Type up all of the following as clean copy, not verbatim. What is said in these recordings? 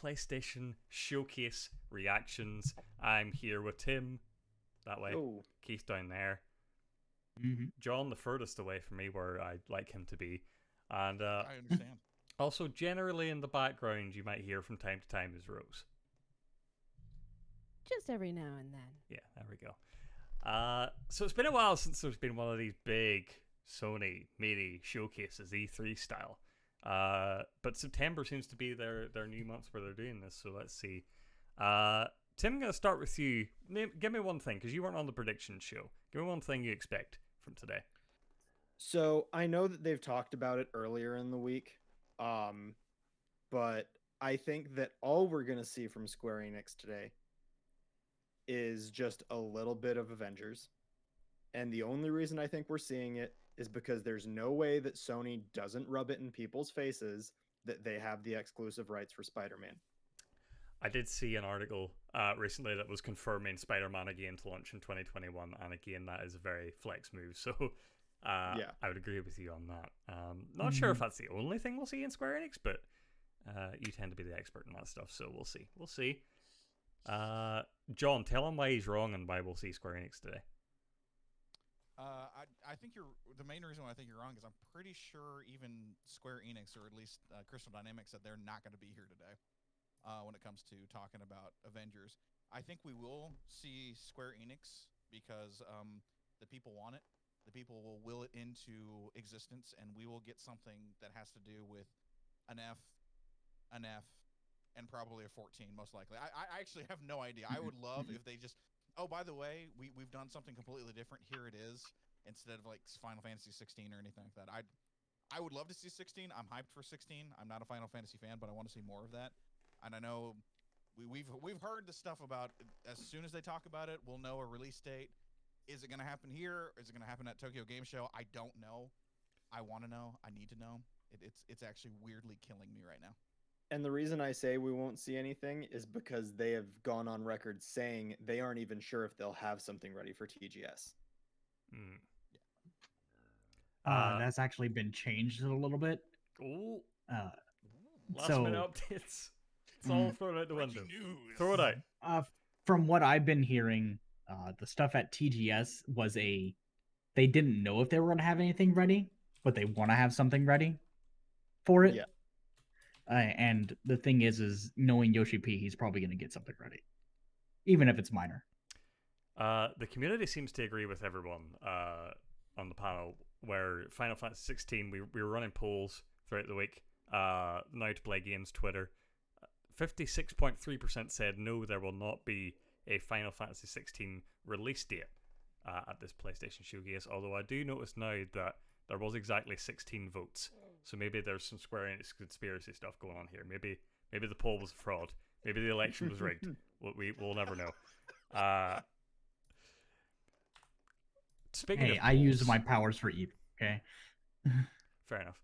PlayStation Showcase Reactions. I'm here with Tim, that way. Oh, Keith down there. Mm-hmm. John, the furthest away from me, where I'd like him to be. And I understand. also, generally in the background, you might hear from time to time is Rose. Just every now and then. Yeah, there we go. So it's been a while since there's been one of these big Sony meaty showcases, E3 style. But September seems to be their new month where they're doing this, so let's see. Tim, I'm going to start with you. Give me one thing, because you weren't on the prediction show. Give me one thing you expect from today. so I know that they've talked about it earlier in the week, but I think that all we're going to see from Square Enix today is just a little bit of Avengers. And the only reason I think we're seeing it is because there's no way that Sony doesn't rub it in people's faces that they have the exclusive rights for Spider-Man. I did see an article recently that was confirming Spider-Man again to launch in 2021, and again, that is a very flex move. So, Yeah. I would agree with you on that. Not sure if that's the only thing we'll see in Square Enix, but you tend to be the expert in that stuff, so we'll see. We'll see. John, tell him why he's wrong and why we'll see Square Enix today. I think the main reason why I think you're wrong is I'm pretty sure even Square Enix, or at least Crystal Dynamics, said they're not going to be here today when it comes to talking about Avengers. I think we will see Square Enix because the people want it. The people will will it into existence, and we will get something that has to do with an F, and probably a 14, most likely. I actually have no idea. I would love if they just, oh, by the way, we've done something completely different. Here it is, instead of like Final Fantasy 16 or anything like that. I would love to see 16. I'm hyped for 16. I'm not a Final Fantasy fan, but I want to see more of that. And I know we've heard the stuff about as soon as they talk about it, we'll know a release date. Is it going to happen here? Is it going to happen at Tokyo Game Show? I don't know. I want to know. I need to know. It's actually weirdly killing me right now. And the reason I say we won't see anything is because they have gone on record saying they aren't even sure if they'll have something ready for TGS. That's actually been changed a little bit. Oh, Uh, last minute updates. It's all thrown out the window. Throw it out. From what I've been hearing, the stuff at TGS was they didn't know if they were going to have anything ready, but they want to have something ready for it. Yeah. And the thing is knowing Yoshi P, he's probably going to get something ready, even if it's minor. The community seems to agree with everyone on the panel. Where Final Fantasy 16, we were running polls throughout the week. Now to Play Games Twitter, 56.3% said no, there will not be a Final Fantasy 16 release date at this PlayStation Showcase. Although I do notice now that there was exactly 16 votes. So maybe there's some Square Enix conspiracy stuff going on here. Maybe the poll was a fraud. Maybe the election was rigged. We'll never know. Speaking of I polls, use my powers for evil. Okay. fair enough.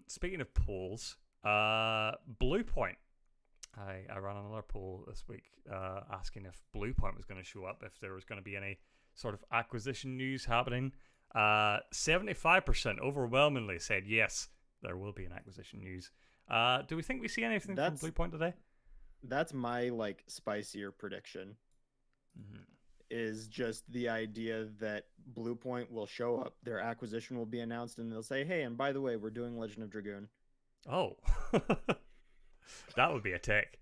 Speaking of polls, Bluepoint. I ran another poll this week asking if Bluepoint was going to show up, if there was going to be any sort of acquisition news happening. 75% overwhelmingly said yes, there will be an acquisition news. Do we think we see anything from Bluepoint today? That's my spicier prediction. Mm-hmm. Is just the idea that Bluepoint will show up, their acquisition will be announced, and they'll say, hey, and by the way, we're doing Legend of Dragoon. Oh. That would be a take.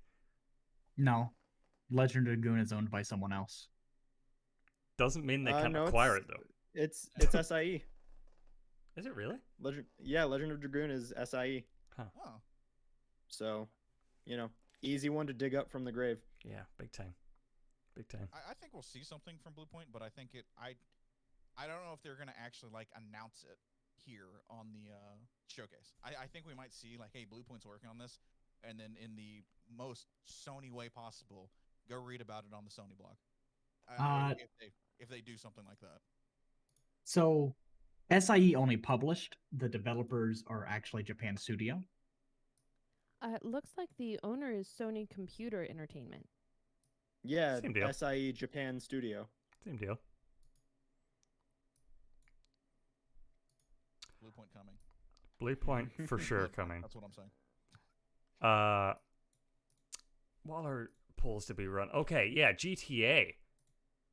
No. Legend of Dragoon is owned by someone else. Doesn't mean they can't No, acquire it, though. It's SIE. Is it really? Legend of Dragoon is SIE. Huh. Oh. So, easy one to dig up from the grave. Yeah, big time. Big time. I think we'll see something from Bluepoint, but I think I don't know if they're gonna actually announce it here on the showcase. I think we might see hey, Bluepoint's working on this, and then in the most Sony way possible, go read about it on the Sony blog. If they do something like that. So, SIE only published. The developers are actually Japan Studio. It looks like the owner is Sony Computer Entertainment. Yeah, Same deal. SIE Japan Studio. Same deal. Bluepoint coming. Bluepoint for sure coming. That's what I'm saying. what other polls did we run? Okay, yeah, GTA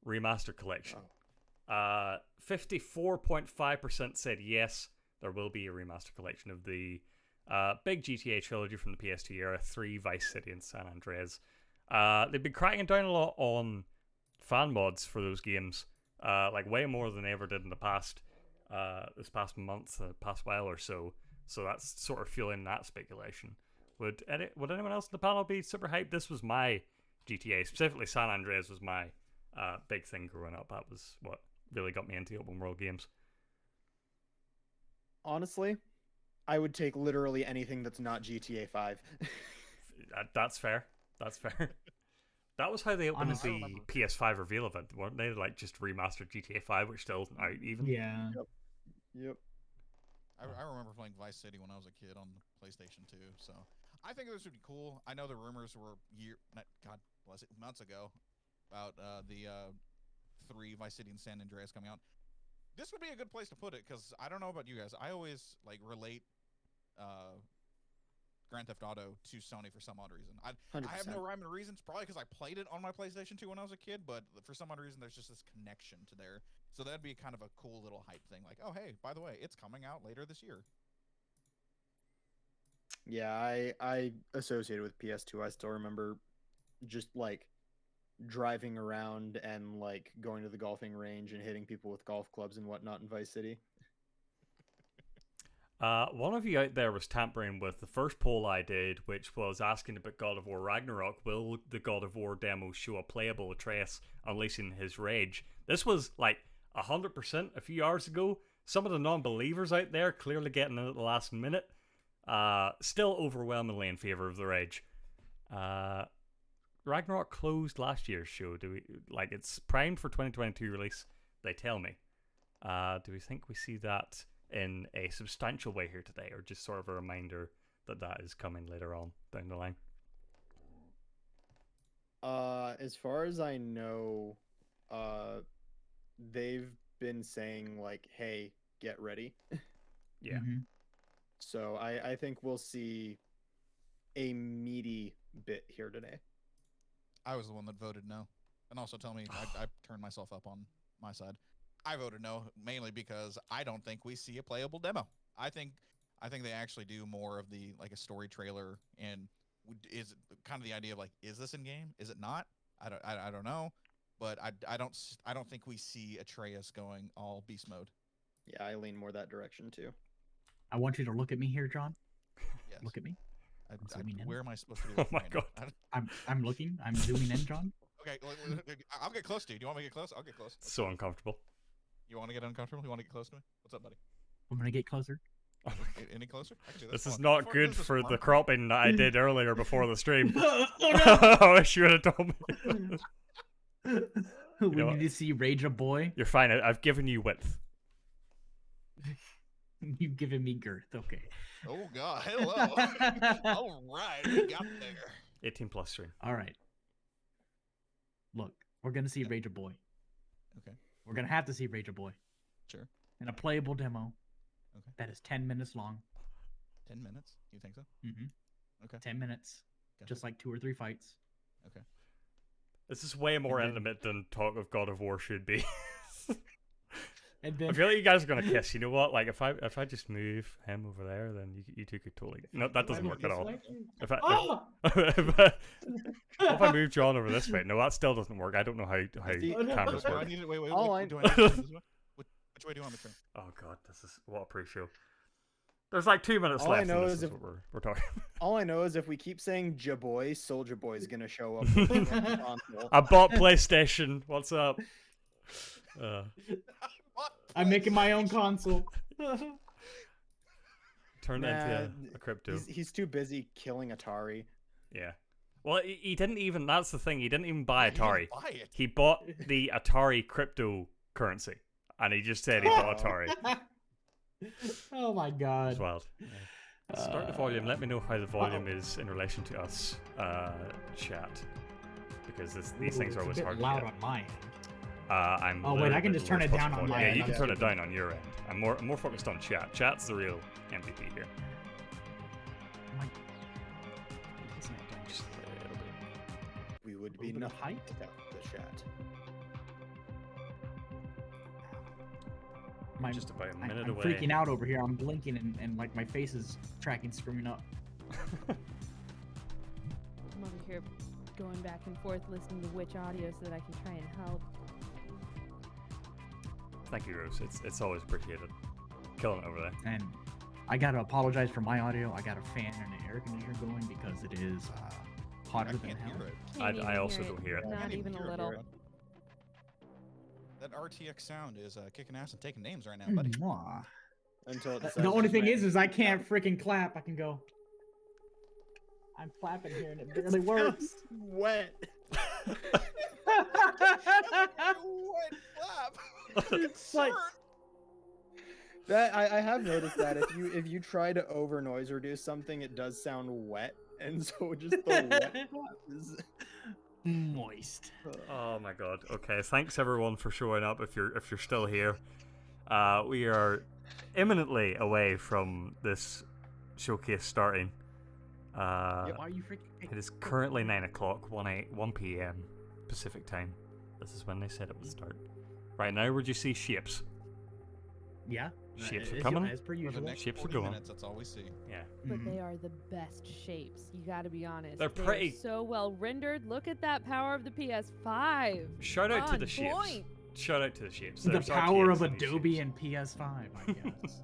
Remastered Collection. 54.5% said yes, there will be a Remastered Collection of the big GTA trilogy from the PS2 era, 3, Vice City, and San Andreas. They've been cracking down a lot on fan mods for those games, like way more than they ever did in the past, this past month, past while or so. So that's sort of fueling that speculation. Would anyone else in the panel be super hyped? This was my GTA, specifically San Andreas was my big thing growing up. That was what really got me into open world games. Honestly, I would take literally anything that's not GTA 5. That's fair. That's fair. That was how they opened Honestly, the PS5 reveal event, weren't they? Like just remastered GTA 5, which still isn't out even. Yeah. Yep. I remember playing Vice City when I was a kid on PlayStation 2, so I think this would be cool. I know the rumors were months ago about the 3 Vice City and San Andreas coming out. This would be a good place to put it because I don't know about you guys. I always like relate Grand Theft Auto to Sony for some odd reason. I have no rhyme or reason. It's probably because I played it on my PlayStation 2 when I was a kid, but for some odd reason, there's just this connection to there. So that'd be kind of a cool little hype thing. Like, oh, hey, by the way, it's coming out later this year. Yeah, I associated with PS2. I still remember just like driving around and like going to the golfing range and hitting people with golf clubs and whatnot in Vice City. One of you out there was tampering with the first poll I did, which was asking about God of War Ragnarok. Will the God of War demo show a playable Atreus unleashing his rage? This was like 100% a few hours ago. Some of the non-believers out there clearly getting in at the last minute. Still overwhelmingly in favor of the rage. Ragnarok closed last year's show. It's primed for 2022 release? They tell me. Do we think we see that in a substantial way here today, or just sort of a reminder that is coming later on down the line? As far as I know, they've been saying like, "Hey, get ready." Yeah. Mm-hmm. So I think we'll see a meaty bit here today. I was the one that voted no, and also tell me I turned myself up on my side. I voted no mainly because I don't think we see a playable demo. I think they actually do more of the like a story trailer, and is kind of the idea of like, is this in game? Is it not? I don't know, but I don't think we see Atreus going all beast mode. Yeah, I lean more that direction too. I want you to look at me here, John. Yes. Look at me. Where am I supposed to be Oh looking my right god. now? I'm looking. I'm zooming in, John. Okay, I'll get close to you. Do you want me to get close? I'll get close. So uncomfortable. You want to get uncomfortable? You want to get close to me? What's up, buddy? I'm gonna get closer. Any closer? I can do This Come is on. not Before good this is for fun. the cropping that I did earlier before the stream. Oh, I wish you would have told me. we know need to see Rage a Boy. You're fine. I've given you width. You've given me girth. Okay. Oh God! Hello. All right, we got there. 18 plus stream. All right. Look, we're gonna see Rage a Boy. Okay. We're gonna have to see Rage a Boy. Sure. In a playable demo. Okay. That is 10 minutes long. 10 minutes? You think so? Mm-hmm. Okay. 10 minutes. Gotcha. Just like 2 or 3 fights. Okay. This is way more And then- intimate than talk of God of War should be. And I then feel like you guys are gonna kiss. You know what? Like if I just move him over there, then you two could totally. No, that doesn't work at all. If I Oh! if I move John over this way, no, that still doesn't work. I don't know how See- cameras Do I work. need to, wait, All I- do I need to turn this way? Which way do you want me to turn? Oh god, this is what a pre-show. There's like 2 minutes All I left. know and is this is if- what we're talking. All I know is if we keep saying Jaboy, Soldier Boy is gonna show up. with the console. I bought PlayStation. What's up? I'm making my own console. Turn Nah, into a crypto. He's too busy killing Atari. Yeah. Well, he didn't even. That's the thing. He didn't even buy He didn't Atari. buy it. He bought the Atari cryptocurrency, and he just said he bought Atari. Oh my god. It's wild. Start the volume. Let me know how the volume is in relation to us, chat, because these things are It's a always bit hard to loud get. on my end. I'm. Oh, a wait, little I can bit just turn lower it down on volume. my Yeah, end. you can That's turn it good. down on your end. I'm more focused on chat. Chat's the real MVP here. My- Just a little bit. would be Little bit of nothing height. without the chat. My, Just about a I'm minute away. freaking out over here. I'm blinking and like my face is tracking screwing up. I'm over here going back and forth listening to Witch audio so that I can try and help. Thank you, Rose. It's always appreciated. Killing it over there. And I gotta apologize for my audio. I got a fan and an air conditioner going because it is hotter I than can't hell. hear it. Can't I even also hear don't hear it. I Not can't even hear a it, little. bro. That RTX sound is kicking ass and taking names right now, buddy. Mwah. Until it The decides only to thing smash. is I can't freaking clap. I can go. I'm clapping here and it barely works. Wet. What flap? It's like That I have noticed that if you try to over noise reduce something, it does sound wet, and so just the wet is. moist. Oh my god. Okay, thanks everyone for showing up. If you're still here, we are imminently away from this showcase starting. Why are you freaking? It is currently 9 o'clock, 1 p.m. Pacific time. This is when they said it would start. Right now, would you see shapes? Yeah. Shapes are as- coming. as per For the usual. next Shapes are 40 going. minutes, that's all we see. Yeah. But Mhm. they are the best shapes. You gotta be honest. They're They are pretty- so well rendered. Look at that power of the PS5. Shout out to On the shapes. point. Shout out to the shapes. The There's power RTX of in these Adobe shapes. and PS5, I guess.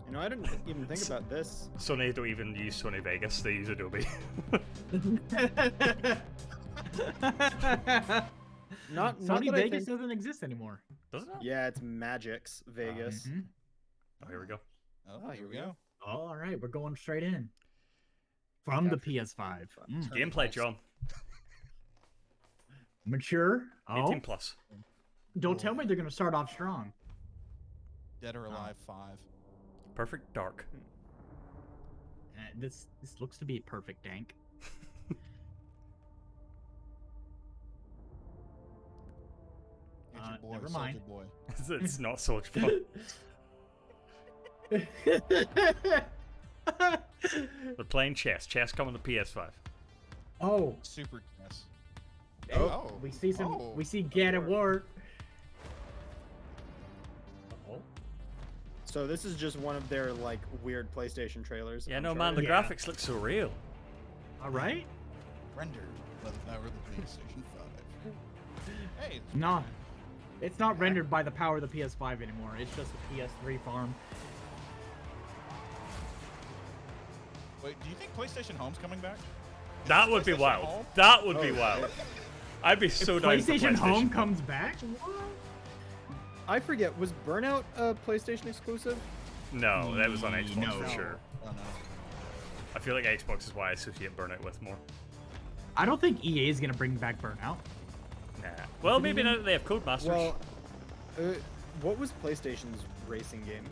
You know, I didn't even think about this. Sony don't even use Sony Vegas. They use Adobe. Not Sony that I Vegas think- doesn't exist anymore. Doesn't it? Yeah, it's Magic's Vegas. Mhm. Oh, here we go. Oh, here we go. Oh, all right, we're going straight in from the Capture. PS5. Mm. Gameplay, John. Mature. 18 Oh, plus. don't tell me they're gonna start off strong. Dead or Alive 5. Perfect dark. This looks to be perfect, dank. It's your boy, never Soldier mind. Boy. It's not so much fun. They're playing chess. Chess coming to PS5. Oh, Super yes. Oh. we see some. Oh. We see Get at War. Oh, So this is just one of their like weird PlayStation trailers. Yeah, I'm no, sure. man, the Yeah. graphics look so real. all right. Rendered by the power of the PlayStation 5. Hey, it's No, it's not rendered by the power of the PS5 anymore. It's just a PS3 farm. Wait, do you think PlayStation Home's coming back? That would be PlayStation wild. Home? That would be Oh, wild. I'd be so If down for PlayStation Home PlayStation. comes back. I forget. Was Burnout a PlayStation exclusive? No, that was on Xbox No. for sure. Oh no. I feel like Xbox is why I associate Burnout with more. I don't think EA is gonna bring back Burnout. Nah. Well, maybe now that they have Codemasters. Well, what was PlayStation's racing game?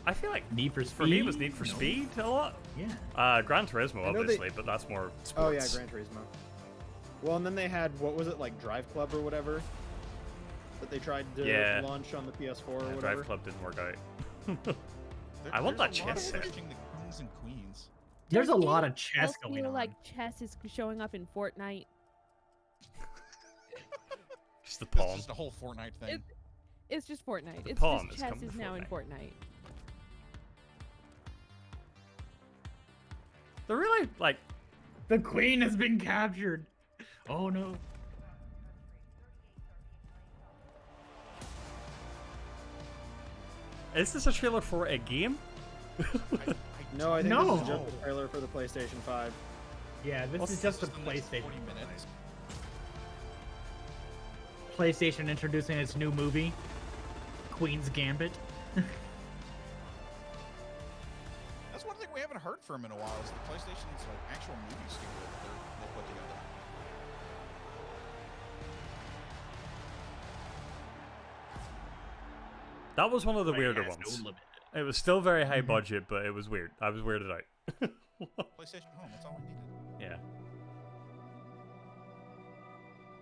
I feel like Need for Speed. for me it was Need for No. Speed a lot. Yeah. Gran Turismo, I know obviously, but that's more sports. Oh yeah, Gran Turismo. Well, and then they had what was it like Drive Club or whatever that they tried to Yeah. launch on the PS4 or Yeah, whatever. Drive Club didn't work out. There- I want there's that a lot chess of set. switching to kings and queens. There's a Does lot it of chess still going feel on. like chess is showing up in Fortnite. Just the This palm. is just a whole Fortnite thing. It's just Fortnite. It's Palm just is chess coming is to now in Fortnite. Fortnite. They're really like The queen has been captured. Oh no. is this a trailer for a game? No, I think this No. is just a trailer for the PlayStation 5. Yeah, this What's is just a Just the next PlayStation. 40 minutes. PlayStation introducing its new movie, Queen's Gambit. That's one thing we haven't heard from in a while is the PlayStation's like actual movie studio that they put together. That was one of the weirder Has no ones. limit. It was still very high budget, but it was weird. I was weirded out. PlayStation Home, that's all we needed. Yeah.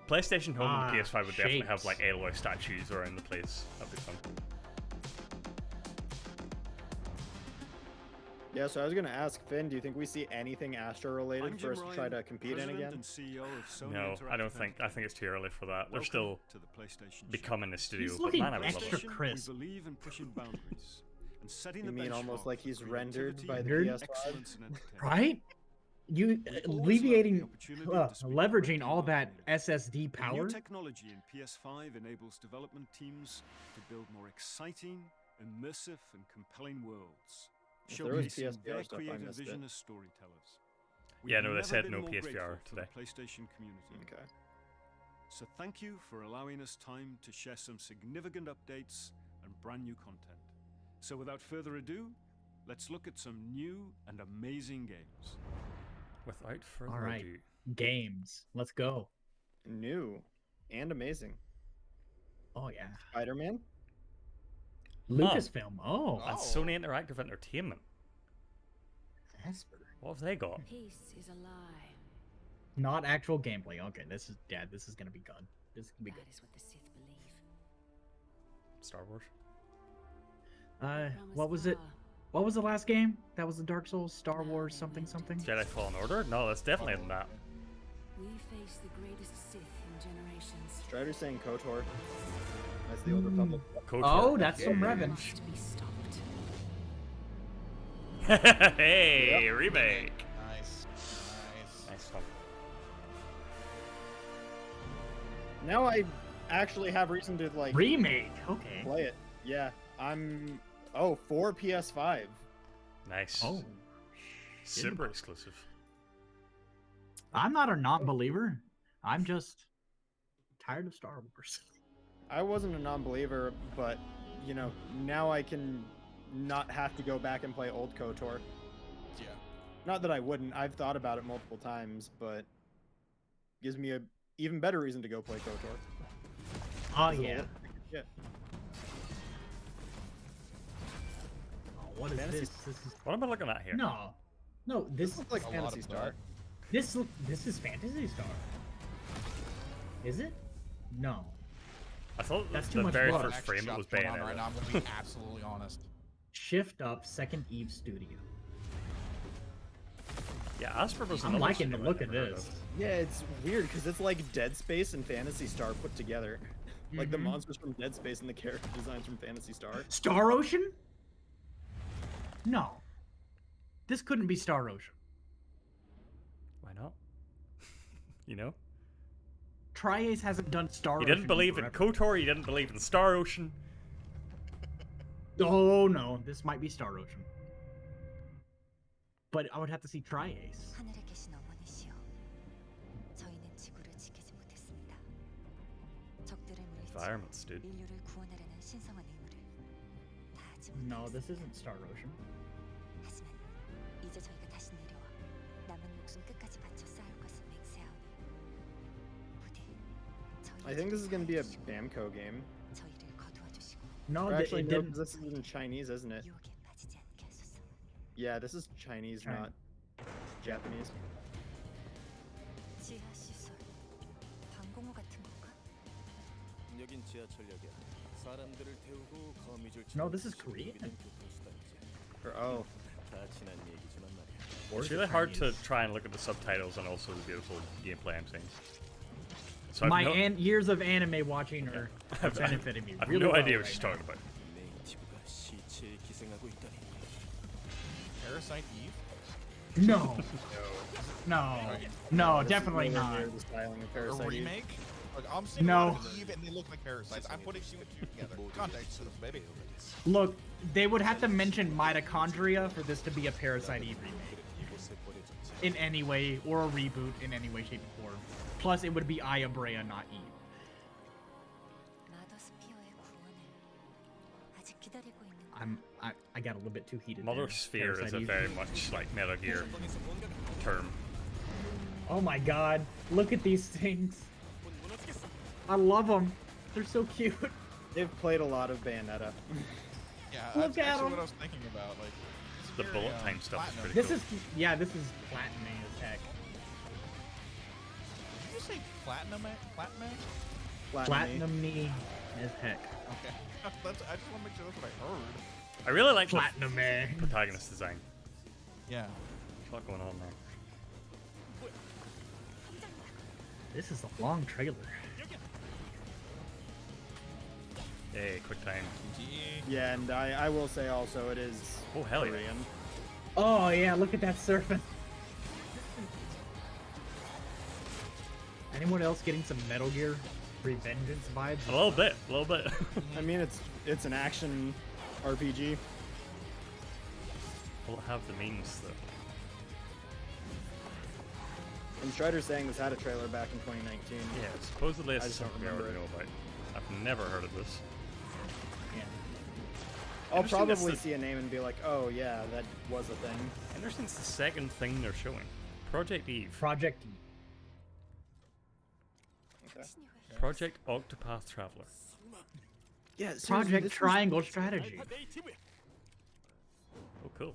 PlayStation Home and the PS5 would definitely have shapes. like Aloy statues around the place. That'd be fun. Yeah, so I was gonna ask Finn, do you think we see anything Astro related for us to try to compete in again? No, I don't think. I think it's too early for that. They're still to the PlayStation becoming a studio. He's But looking man, I would love extra it. crisp. We believe in pushing boundaries and setting You the mean almost benchmark like for he's rendered creativity, by the Nerd. PS5? excellence, and entertainment. Right? You We always love the alleviating, opportunity to speak leveraging directly all with that our SSD The new power. technology in PS5 enables development teams to build more exciting, immersive, and compelling worlds, If there was showcasing PSVR their stuff, I creative missed vision it. as storytellers. Yeah, no, they never said been no more PSVR grateful for the today. PlayStation community. Okay. So thank you for allowing us time to share some significant updates and brand new content. So without further ado, let's look at some new and amazing games. Without further All right. ado, Games. Let's go. New and amazing. Oh yeah. Spider-Man? Lucasfilm. Oh. and Sony Interactive Entertainment. Esper. What have they got? Peace is a lie. Not actual gameplay. Okay, this is gonna be good. This is gonna be That good. is what the Sith believe. Star Wars. What was it? What was the last game? That was the Dark Souls, Star Wars, something. Jedi Fallen Order? No, that's definitely in that. We face the greatest Sith in generations. Strider's saying KOTOR. That's the Old Republic. KOTOR. Oh, that's some Yeah. Revan. Must be stopped. Hey, remake. Nice. Nice one. Now I actually have reason to like Remake. Okay. play it. Yeah, I'm. Oh, for PS5. Nice. Oh. Super exclusive. I'm not a non-believer. I'm just tired of Star Wars. I wasn't a non-believer, but you know, now I can not have to go back and play old KOTOR. Yeah. Not that I wouldn't. I've thought about it multiple times, but gives me a even better reason to go play KOTOR. Oh It's a yeah. little- Yeah. Oh, what is Fantasy- this? This is What am I looking at here? no. This looks like A lot Fantasy of Star. This is Phantasy Star. Is it? No. I thought That's too the much very blood. first Action frame it shots was going on Bayonetta. right now. I'm gonna be absolutely honest. Shift up Second Eve Studio. Yeah, Asper was I'm another liking the studio look I'd of never heard this. Yeah, it's weird because it's like Dead Space and Fantasy Star put together. Like the Mhm. monsters from Dead Space and the character designs from Fantasy Star. Star Ocean? No. This couldn't be Star Ocean. Why not? You know? Tri-Ace hasn't done Star You Ocean. didn't believe in forever. KOTOR, you didn't believe in Star Ocean. Oh no, this might be Star Ocean. But I would have to see Tri-Ace. 하늘에 계신 어머니시여. 저희는 지구를 지키지 못했습니다. 적들을 물리쳐 Environments, dude. 인류를 구원하려는 신성한 의무를 다하지 No, 못했습니다. this isn't Star Ocean. 하지만 이제 저희가 다시 내려와 남은 목숨 끝까지 바쳐 싸울 것을 맹세하오니 부디 I think this is gonna be a 저희를 Bamco game. 저희를 거두어 주시고 No, Or actually, it no, didn't. 'cause this is in Chinese, isn't it? 유혹에 빠지지 않게 하소서. Yeah, this is Chinese, China. not Japanese. 지하 시설 방공호 같은 건가? 여긴 지하철역이야. 사람들을 태우고 거미줄 No, this is Korean. Or oh, 다 지난 얘기지만 말이야. Or It's is it really hard to Chinese? try and look at the subtitles and also the beautiful gameplay I'm seeing. So My I've no, years of anime watching are benefiting me I've really no well idea what right she's now. talking about. 네이티브가 시체에 기생하고 있다니. Parasite Eve. No. No. No, this is definitely nowhere near not. the styling of A Parasite Eve. remake? Like, I'm seeing No. a lot of Eve and they look like parasites. I'm putting two and two together. Context to this, baby. Look, they would have to mention mitochondria for this to be a Parasite Eve remake. In any way, or a reboot in any way, shape, or form. Plus, it would be Aya Brea, not Eve. 마더스피어의 구원을 아직 기다리고 있는 I got a little bit too heated. Mother there. Sphere is Parasite a Eve. very much like Metal Gear term. Oh my god, look at these things. I love them. They're so cute. They've played a lot of Bayonetta. Yeah, Look that's at actually 'em. what I was thinking about. Like, The very, bullet time stuff is platinum. pretty This cool. is, yeah, this is platinum as heck. Did you say platinum? Platinum? Platinum-y as heck. Okay. I just want to make sure that's what I heard. I really like the Platinum-y. protagonist design. Yeah. There's a lot going on there. This is a long trailer. Hey, quick time. Yeah, and I will say also it is Oh, hell yeah. Korean. Oh yeah, look at that surfing. Anyone else getting some Metal Gear Revengeance vibes? A little bit, a little bit. I mean, it's an action RPG. Will it have the memes, though? And Strider's saying this had a trailer back in 2019. Yeah, supposedly I it's just don't something we remember already know about. I've never heard of this. Yeah. I'll Interesting that's probably the- see a name and be like, oh yeah, that was a thing. Interesting, it's the second thing they're showing. Project Eve. Project. Okay. Project Octopath Traveler. Yeah, seriously, Project this Triangle Strategy. Oh, cool.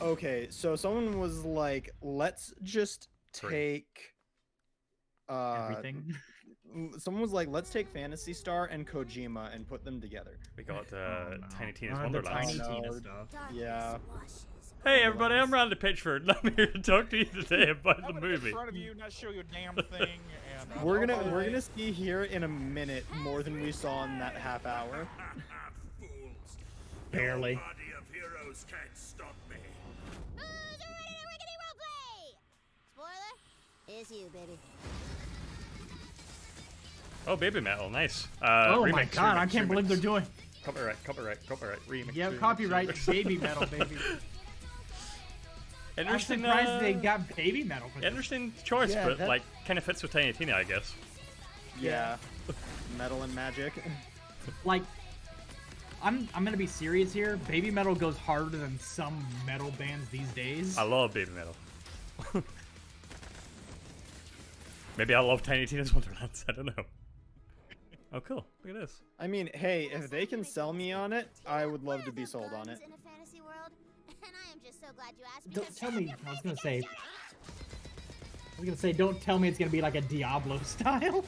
Okay, so someone was like, let's just Three. take Everything. someone was like, let's take Phantasy Star and Kojima and put them together. We got Oh, no. Tiny Tina's The Wonderlands. Tiny Oh, Tina no. stuff. Yeah. Hey everybody, I'm Randy Pitchford and I'm here to talk to you today about I the would get in movie. front of you, not show you a damn thing, and We're by the gonna way, see here in a minute more than we saw in that half hour. Barely. Body of heroes can't stop me. Who's ready to rickety roleplay? Spoiler? It's you, baby. Oh, Baby Metal, nice. Oh my remix, god, I remix, can't believe remix. they're doing. Copyright, remix. Yeah, remix, copyright remix. Baby Metal, baby. I'm Interesting, surprised they got Baby Metal for this. interesting choice, Yeah, but that- like kind of fits with Tiny Tina, I guess. Yeah. Metal and magic. Like, I'm gonna be serious here. Baby Metal goes harder than some metal bands these days. I love Baby Metal. Maybe I love Tiny Tina's Wonderlands. I don't know. Oh, cool. Look at this. I mean, hey, if they can sell me on it, I would love to be sold on it. In a fantasy world, and I am just so glad you asked Don't because tell me. I was gonna say, don't tell me it's gonna be like a Diablo style.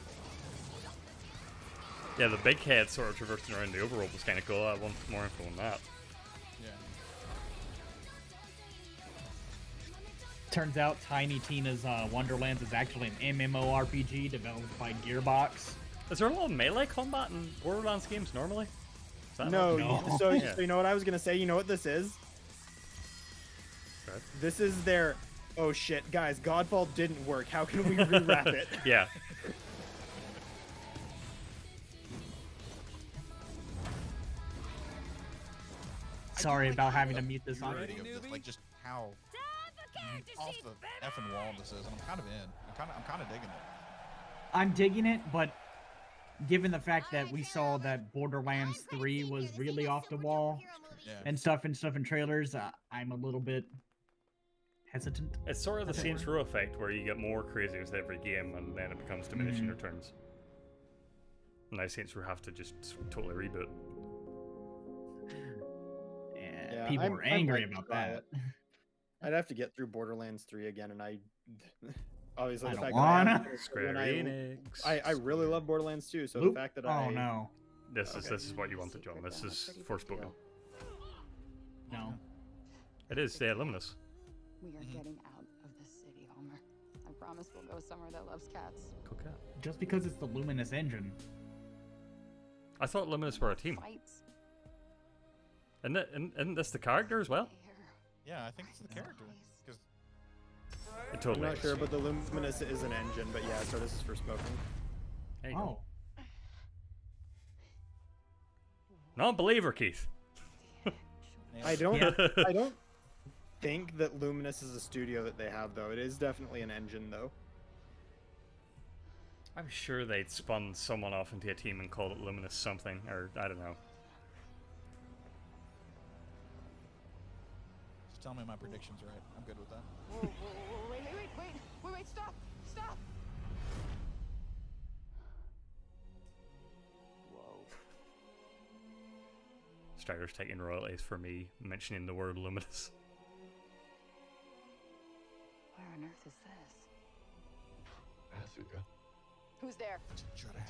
Yeah, the big head sort of traversing around the overworld was kind of cool. I want more info on that. yeah. Turns out Tiny Tina's Wonderlands is actually an MMORPG developed by Gearbox. Is there a lot of melee combat in Borderlands games normally? Is that No, not- No. so, Yeah. so you know what I was gonna say? You know what this is? Right. This is their, oh shit, guys, Godfall didn't work. How can we rewrap it? Yeah. Sorry about having to mute this You're on. ready of just, like, just how off the effing wall this is, and I'm kind of in. I'm kind of digging it. I'm digging it, but given the fact that we saw that Borderlands 3 was really off the wall Yeah. and stuff in trailers, I'm a little bit hesitant. It's sort of the Okay. Saints Row effect where you get more crazy with every game and then it becomes diminishing Mhm. returns. Now Saints Row have to just totally reboot. Yeah, people I'm- were I'm angry like to about try that. it. I'd have to get through Borderlands 3 again, and obviously I the don't fact wanna. that Square I Enix. I really love Borderlands 2, so Loop? the fact that Oh no, This is what you wanted, John. This is Forspoken. no. It is, yeah, Luminous. We are getting out of the city, Homer. I promise we'll go somewhere that loves cats. Cool cat. Just because it's the Luminous engine. I thought Luminous were a team. Fights. Isn't this the character as well? Yeah, I think it's the character. Because It I'm totally not is. sure, but the Luminous is an engine, but yeah, so this is Forspoken. There you go. Oh, Non-believer, Keith. I don't Yeah. I don't think that Luminous is a studio that they have though. It is definitely an engine though. I'm sure they'd spun someone off into a team and called it Luminous something, or I don't know. just tell me my prediction's right. I'm good with that. Wait, stop! Stop! Strider's taking royalties for me mentioning the word Luminous. Where on earth is this? Africa. Who's there?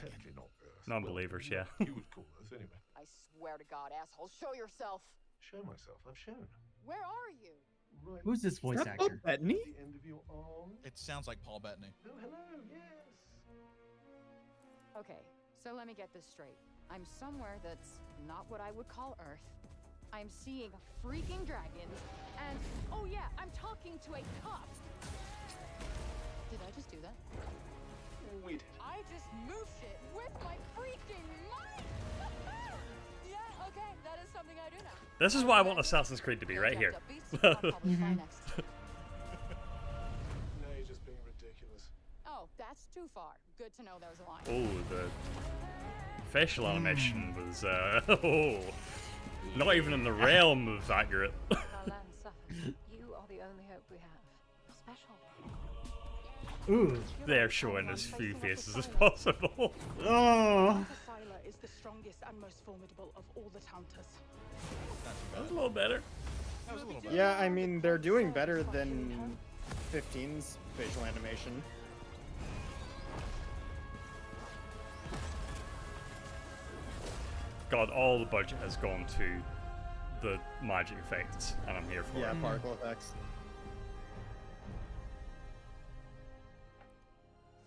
Technically not Earth. Non-believers, yeah. You would call Earth anyway. I swear to God, asshole, show yourself! Show myself. I've shown. Where are you? Right. Who's this voice Is that actor? Bob Bettany? At the end of your arm. It sounds like Paul Bettany. Oh, hello, yes. Okay, so let me get this straight. I'm somewhere that's not what I would call Earth. I'm seeing freaking dragons, and oh yeah, I'm talking to a cop. Did I just do that? We did. I just moved shit with my freaking mind. Yeah, okay, that is something I do now. This is what I want Assassin's Creed to be, right here. I'll probably fly next. No, you're just being ridiculous. Oh, that's too far. Good to know there's a line. Oh, the facial animation was, not even in the realm of accurate. Our land suffers. You are the only hope we have. Special. Ooh. They're showing as few faces as possible. Oh. Scylla is the strongest and most formidable of all the Taunters. That was a little better. That was a little better. Yeah, I mean, they're doing better than 15's facial animation. God, all the budget has gone to the magic effects, and I'm here for Yeah, it. particle effects.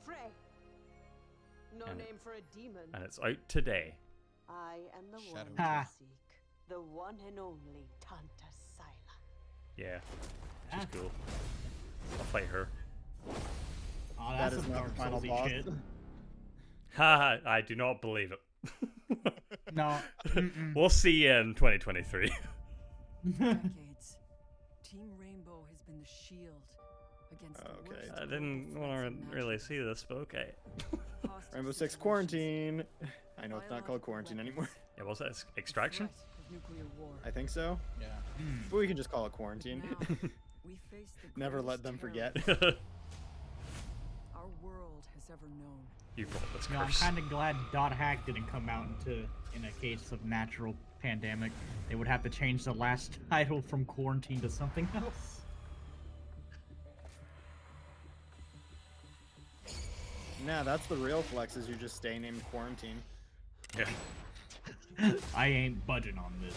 Frey. No And- name for a demon. And it's out today. I am the one Shadow. Ah. to seek. The one and only Tanta Scylla. Yeah, which is Ah. cool. I'll fight her. Oh, That that's is some not Dark the final Soulsy boss. shit. Haha, I do not believe it. No. Mm-mm. We'll see you in 2023. Decades. Team Rainbow has been the shield against the Okay. worst I didn't global want threats to really imaginable. see this, but okay. Hostile Rainbow Six situations, Quarantine. I know it's not called biological Quarantine weapons, anymore. Yeah, was that the Extraction? threat of nuclear war. I think so. Yeah. But we can just call it Quarantine. Now, we face the Never let greatest them terror forget. our world has ever known. You brought this No, I'm curse. kind of glad Dot Hack didn't come out in a case of natural pandemic. They would have to change the last title from Quarantine to something else. Nah, that's the real flex, is you just stay named Quarantine. Yeah. I ain't budging on this.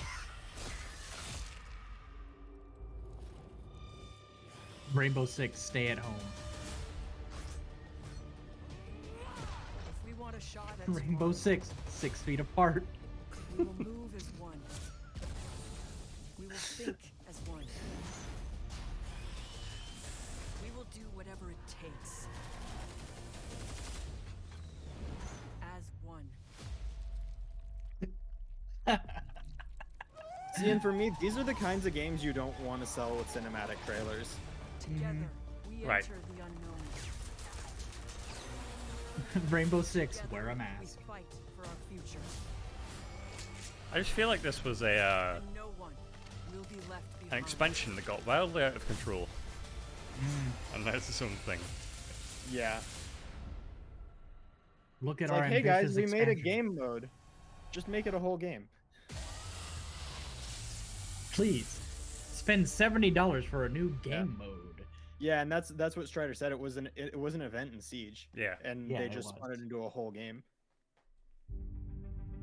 Rainbow Six, stay at home. If we want a shot at Rainbow tomorrow, Six, 6 feet apart. we will move as one. We will think as one. We will do whatever it takes. As one. See, and for me, these are the kinds of games you don't want to sell with cinematic trailers. Together, we Right. enter the unknown. Rainbow Six, Together, wear a we mask. fight for our future. I just feel like this was a And no one will be left an behind. expansion that got wildly out of control, and now it's its own thing. Yeah. Look at It's our like, hey guys, ambitious we made a expansion. game mode. Just make it a whole game. Please, spend $70 for a new game mode. Yeah, and that's what Strider said. It was an event in Siege. Yeah. And Yeah, they it just spun it was. into a whole game.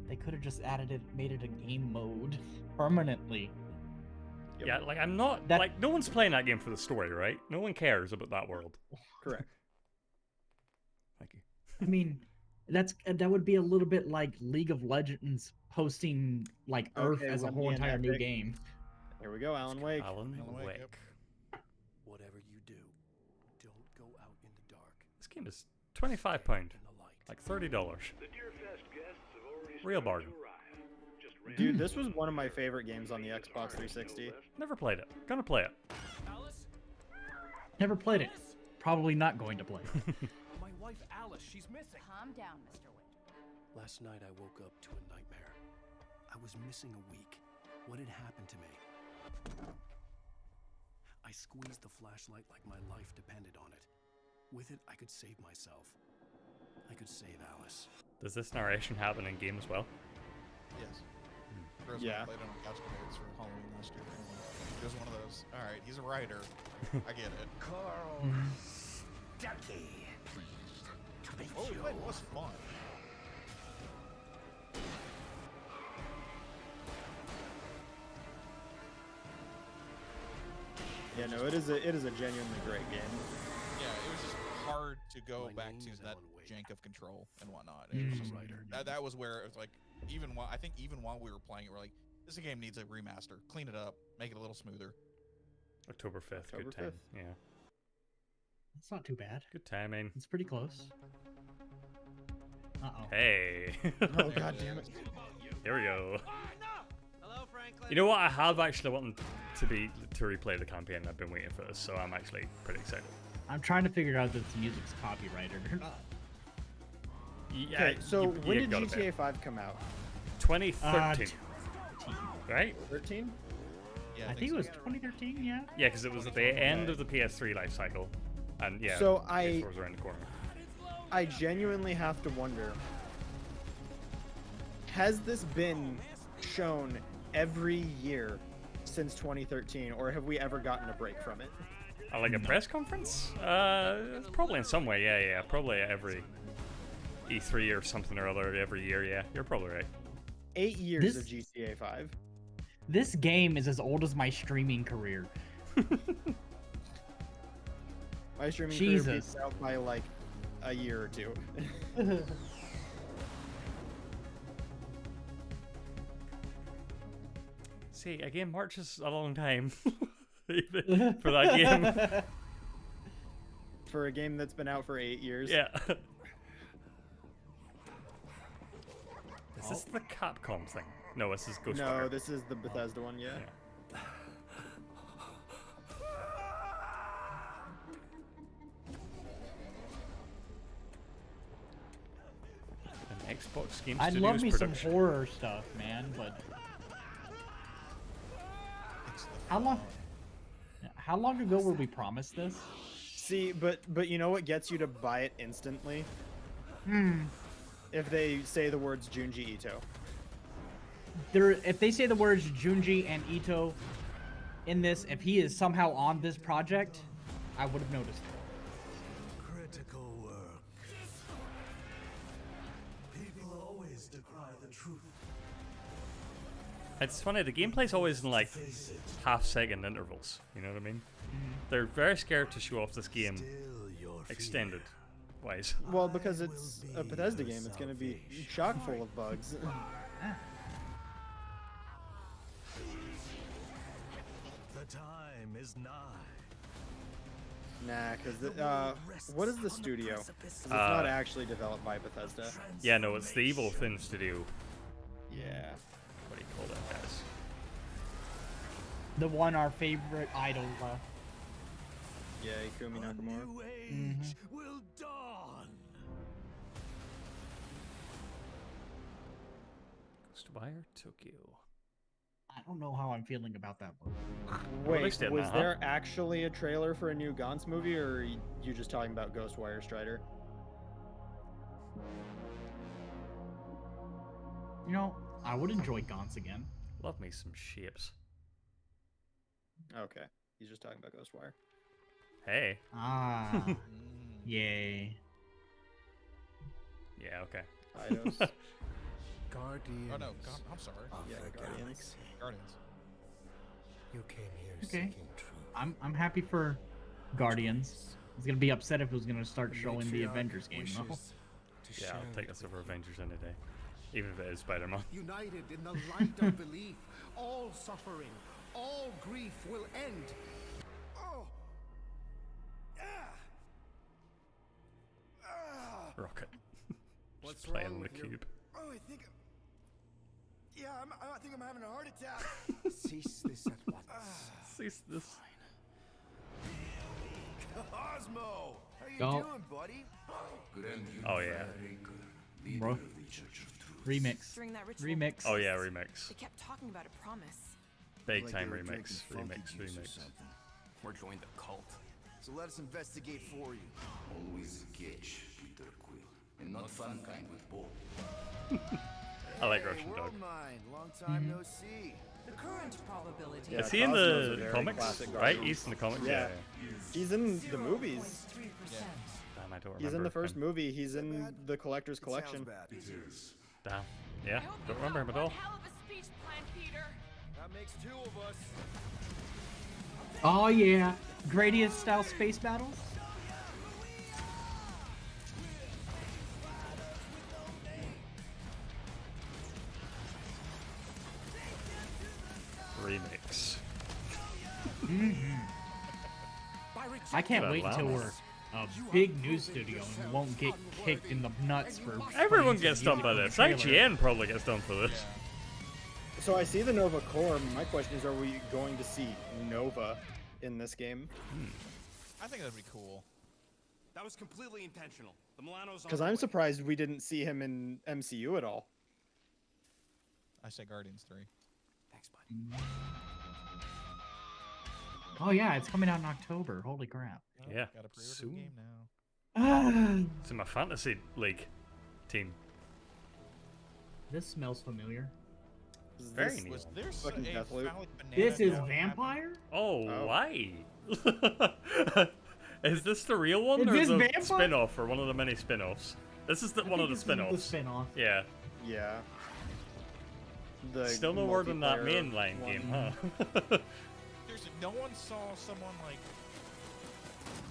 They could have just added it, made it a game mode permanently. Yep. Yeah, like I'm not That- like no one's playing that game for the story, right? No one cares about that world. Correct. Thank you. I mean, that would be a little bit like League of Legends posting like Earth Okay, as a when whole me and entire new Epic- game. Here we go, Alan Wake. Alan Alan Wake, Wake. yep. Whatever you do, don't go out in the dark. This game is £25, In the light. like $30. The Deerfest guests have already Real started bargain. to arrive. Just Dude, this was one of my favorite games on the Xbox 360. Never played it. Gonna play it. Alice? Never played it. Probably not going to play. My wife Alice, she's missing. Calm down, Mr. Winter. Last night I woke up to a nightmare. I was missing a week. What had happened to me? I squeezed the flashlight like my life depended on it. With it, I could save myself. I could save Alice. Does this narration happen in game as well? Yes. Rose Yeah. played it on Couch Potatoes for Halloween last year. It was one of those. All right, he's a writer. I get it. Carl Stucky. Oh, it was fun. Yeah, no, it is a genuinely great game. Yeah, it was just hard to go back to that jank of control and whatnot. It was just, that was where it was like, I think even while we were playing it, we're like, this game needs a remaster. Clean it up, make it a little smoother. October 5th, October good time. 5th. Yeah. It's not too bad. Good timing. It's pretty close. Uh-oh. Hey. Oh, god damn it. Here we go. You know what? I have actually wanted to replay the campaign. I've been waiting for this, so I'm actually pretty excited. I'm trying to figure out if the music's copyrighted or not. Yeah, Okay, so when did GTA 5 come out? 2013. Right? 13? Yeah, I think it was 2013, yeah? Yeah, because it was at the end of the PS3 life cycle. And yeah, so PS4 was around the corner. I genuinely have to wonder, has this been shown every year since 2013, or have we ever gotten a break from it? Like a press conference? Probably in some way, yeah. Probably every E3 or something or other every year, yeah. You're probably right. 8 years of GTA 5. This game is as old as my streaming career. My streaming career beats out by like a year or two. See, again, March is a long time for that game. For a game that's been out for 8 years. Yeah. Is this the Capcom thing? No, this is Ghostwire. No, this is the Bethesda one, yeah. An Xbox Game I'd Studios love me production. some horror stuff, man, but how long ago were we promised this? See, but you know what gets you to buy it instantly? If they say the words Junji Ito. If they say the words Junji and Ito in this, if he is somehow on this project, I would have noticed it. Critical work. People always decry the truth. It's funny, the gameplay's always in like half-second intervals. You know what I mean? They're very scared to show off this game extended wise. Well, because it's a Bethesda game, it's going to be chock full of bugs. The time is nigh. Nah, because what is the studio? 'Cause it's not actually developed by Bethesda. Yeah, no, it's the Evil Thin Studio. Yeah. What do you call that, guys? The one our favorite idol left. Yeah, Ikumi Nakamura. New age will dawn. Ghostwire Tokyo. I don't know how I'm feeling about that one. Wait, was there actually a trailer for a new Gantz movie, or are you just talking about Ghostwire Strider? You know, I would enjoy Gantz again. Love me some shapes. Okay, he's just talking about Ghostwire. Hey. Ah. Yay. Yeah, okay. Eidos. Guardians. Oh no, I'm sorry. Yeah, Guardians. Guardians. You came here Okay. seeking truth. I'm happy for Guardians. I was gonna be upset if it was gonna start showing the Avengers game, though. Yeah, I'll take this over Avengers any day. Even if it is Spider-Man. United in the light of belief, all suffering, all grief will end. Oh. Rocket. What's Just playing wrong the with you? cube. Oh, I think I'm having a heart attack. Cease this at once. Cease this. Cosmo, how you Go. doing, buddy? Oh yeah. Bro. Remix. During that ritual, Remix. Oh yeah, remix. they kept talking about a promise. Big Like time they were remix. drinking funky Remix. juice or Remix. something. Or join the cult. So let us investigate for you. Always catch Peter Quill, and not fun kind with Bob. I like Hey, Russian Dog. World Mind, long time no see. The current probability. Yeah, Is he in Cosmo's a the very comics? classic Right? Guardian. He's in the comics. Yeah. Yeah. He's in the movies. Damn, I don't remember. He's in the first him. movie. He's in the Collector's Collection. Damn. Yeah. Don't remember him at all. Hell of a speech plan, Peter. That makes two of us. Oh yeah, Gradius style space battles. Remix. I can't Good wait until we're allowance. a big news studio and we won't get kicked in the nuts for. Everyone playing gets some done music by from the this. trailer. IGN probably gets done for this. So I see the Nova core. My question is, are we going to see Nova in this game? I think that'd be cool. That was completely intentional. The Milano's Because I'm surprised we didn't see him in MCU at all. I say Guardians 3. Thanks, bud. Oh yeah, it's coming out in October. Holy crap! Yeah. Gotta pre-order the Soon. game now. It's in my fantasy league team. This smells familiar. Very This neat. Was there fucking a Deathloop. phallic banana This is going Vampire? Oh, Oh. why? Is this the real one Is or this the Vampire? spin-off or one of the many spin-offs? This is one of the The spin-offs. spin-off. Yeah. Yeah. The Still no word on that multiplayer mainline one. game, huh? Seriously, no one saw someone like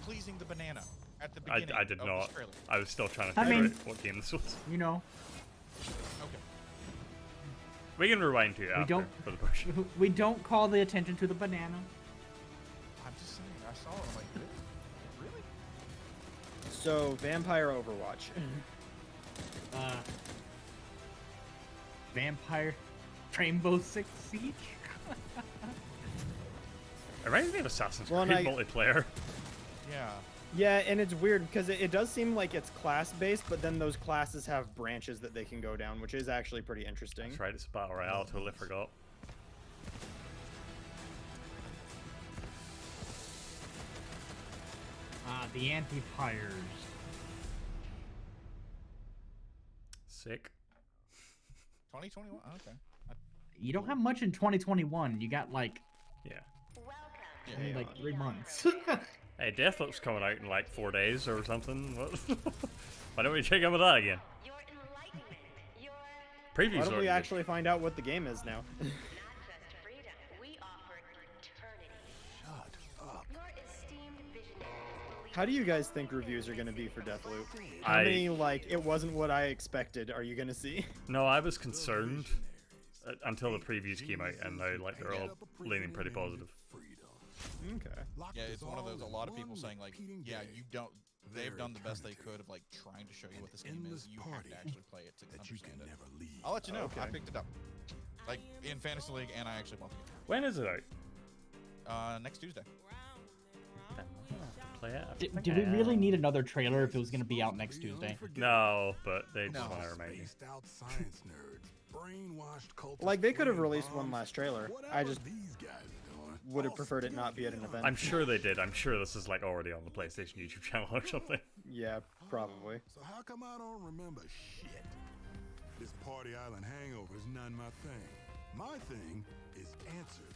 pleasing the banana at the I beginning. did of not. This trailer. I was still trying to I figure mean- out what game this was. You know, Okay. We can rewind to it after don't- for the push. we don't call the attention to the banana. I'm just saying. I saw it. I'm like, really? So Vampire Overwatch. Vampire Rainbow Six Siege. It reminds me of Assassin's Well, Creed and multiplayer. Yeah. Yeah, and it's weird because it does seem like it's class-based, but then those classes have branches that they can go down, which is actually pretty interesting. That's right, it's a battle royale. Totally forgot. The Anti-Pyres. Sick. 2021. Okay. You don't have much in 2021. You got like, Yeah. only like 3 months. Hey, Deathloop's coming out in like 4 days or something. What? Why don't we check in with that again? Previews Why don't we already actually find out what the game is now? How do you guys think reviews are going to be for Deathloop? How many, like, it wasn't what I expected, are you going to see? No, I was concerned until the previews came out, and now like they're all leaning pretty positive. Okay. Yeah, it's one of those. A lot of people saying like, yeah, you don't. They've done the best they could of like trying to show you what this game is. You have to actually play it to understand it. I'll let you know. I Okay. picked it up, like in Fantasy League, and I actually bought the game. When is it out? Next Tuesday. Play it. Do we really need another trailer if it was going to be out next Tuesday? No, but they just want to remind you. Like, they could have released one last trailer. I just would have preferred it not be at an event. I'm sure they did. I'm sure this is like already on the PlayStation YouTube channel or something. Yeah, probably. So how come I don't remember shit? This Party Island hangover is none my thing. My thing is answers.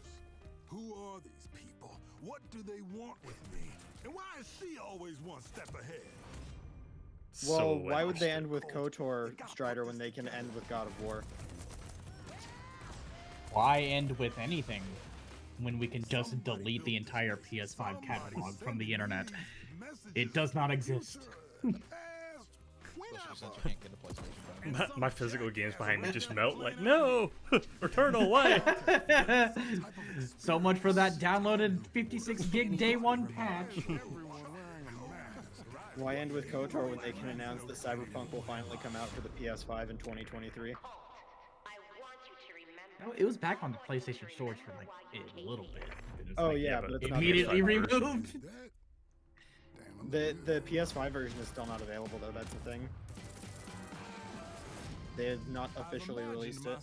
Who are these people? What do they want with me? And why is she always one step ahead? Well, So why would they interesting. end with KOTOR, Strider, when they can end with God of War? Why end with anything when we can just delete the entire PS5 catalog from the internet? It does not exist. Especially since you can't get a PlayStation. My physical games behind me just melt like, no! Return away! So much for that downloaded 56 gig day one patch. Why end with KOTOR when they can announce that Cyberpunk will finally come out for the PS5 in 2023? No, it was back on the PlayStation stores for like a little bit. It was Oh, like, yeah, but it's not immediately the removed. The PS5 version is still not available, though. That's the thing. They have not officially released it.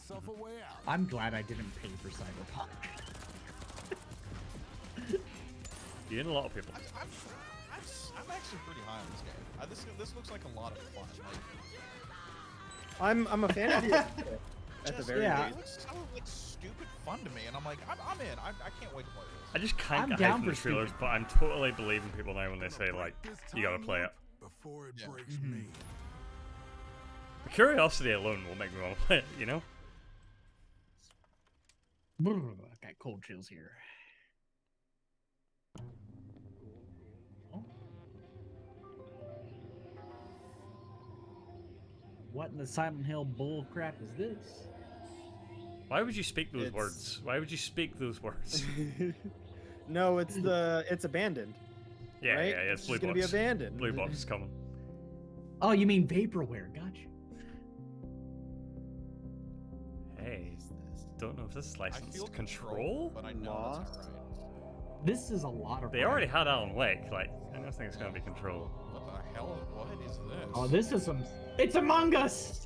I'm glad I didn't pay for Cyberpunk. You and a lot of people. I'm actually pretty high on this game. This looks like a lot of fun. Like, I'm a fan of the at the very yeah. It looks so like stupid fun to me, and I'm like, I'm in. I can't wait to play this. I just can't I'm get down hyped from the for trailers, stupid. but I'm totally believing people now when they say, like, you gotta play it. Before it Yeah. breaks me. The curiosity alone will make me want to play it, you know? I got cold chills here. What in the Silent Hill bull crap is this? Why would you speak those words? Why would you speak those words? No, it's abandoned. Yeah, right? yeah, it's Blue It's gonna Box. be abandoned. Blue Box is coming. Oh, you mean vaporware? Gotcha. Hey, don't know if this is I licensed. feel Control? but I know that's not right. This is a lot of. They already had Alan Wake. Like, I don't think it's gonna be Control. What the hell? What is this? Oh, this is some. It's Among Us.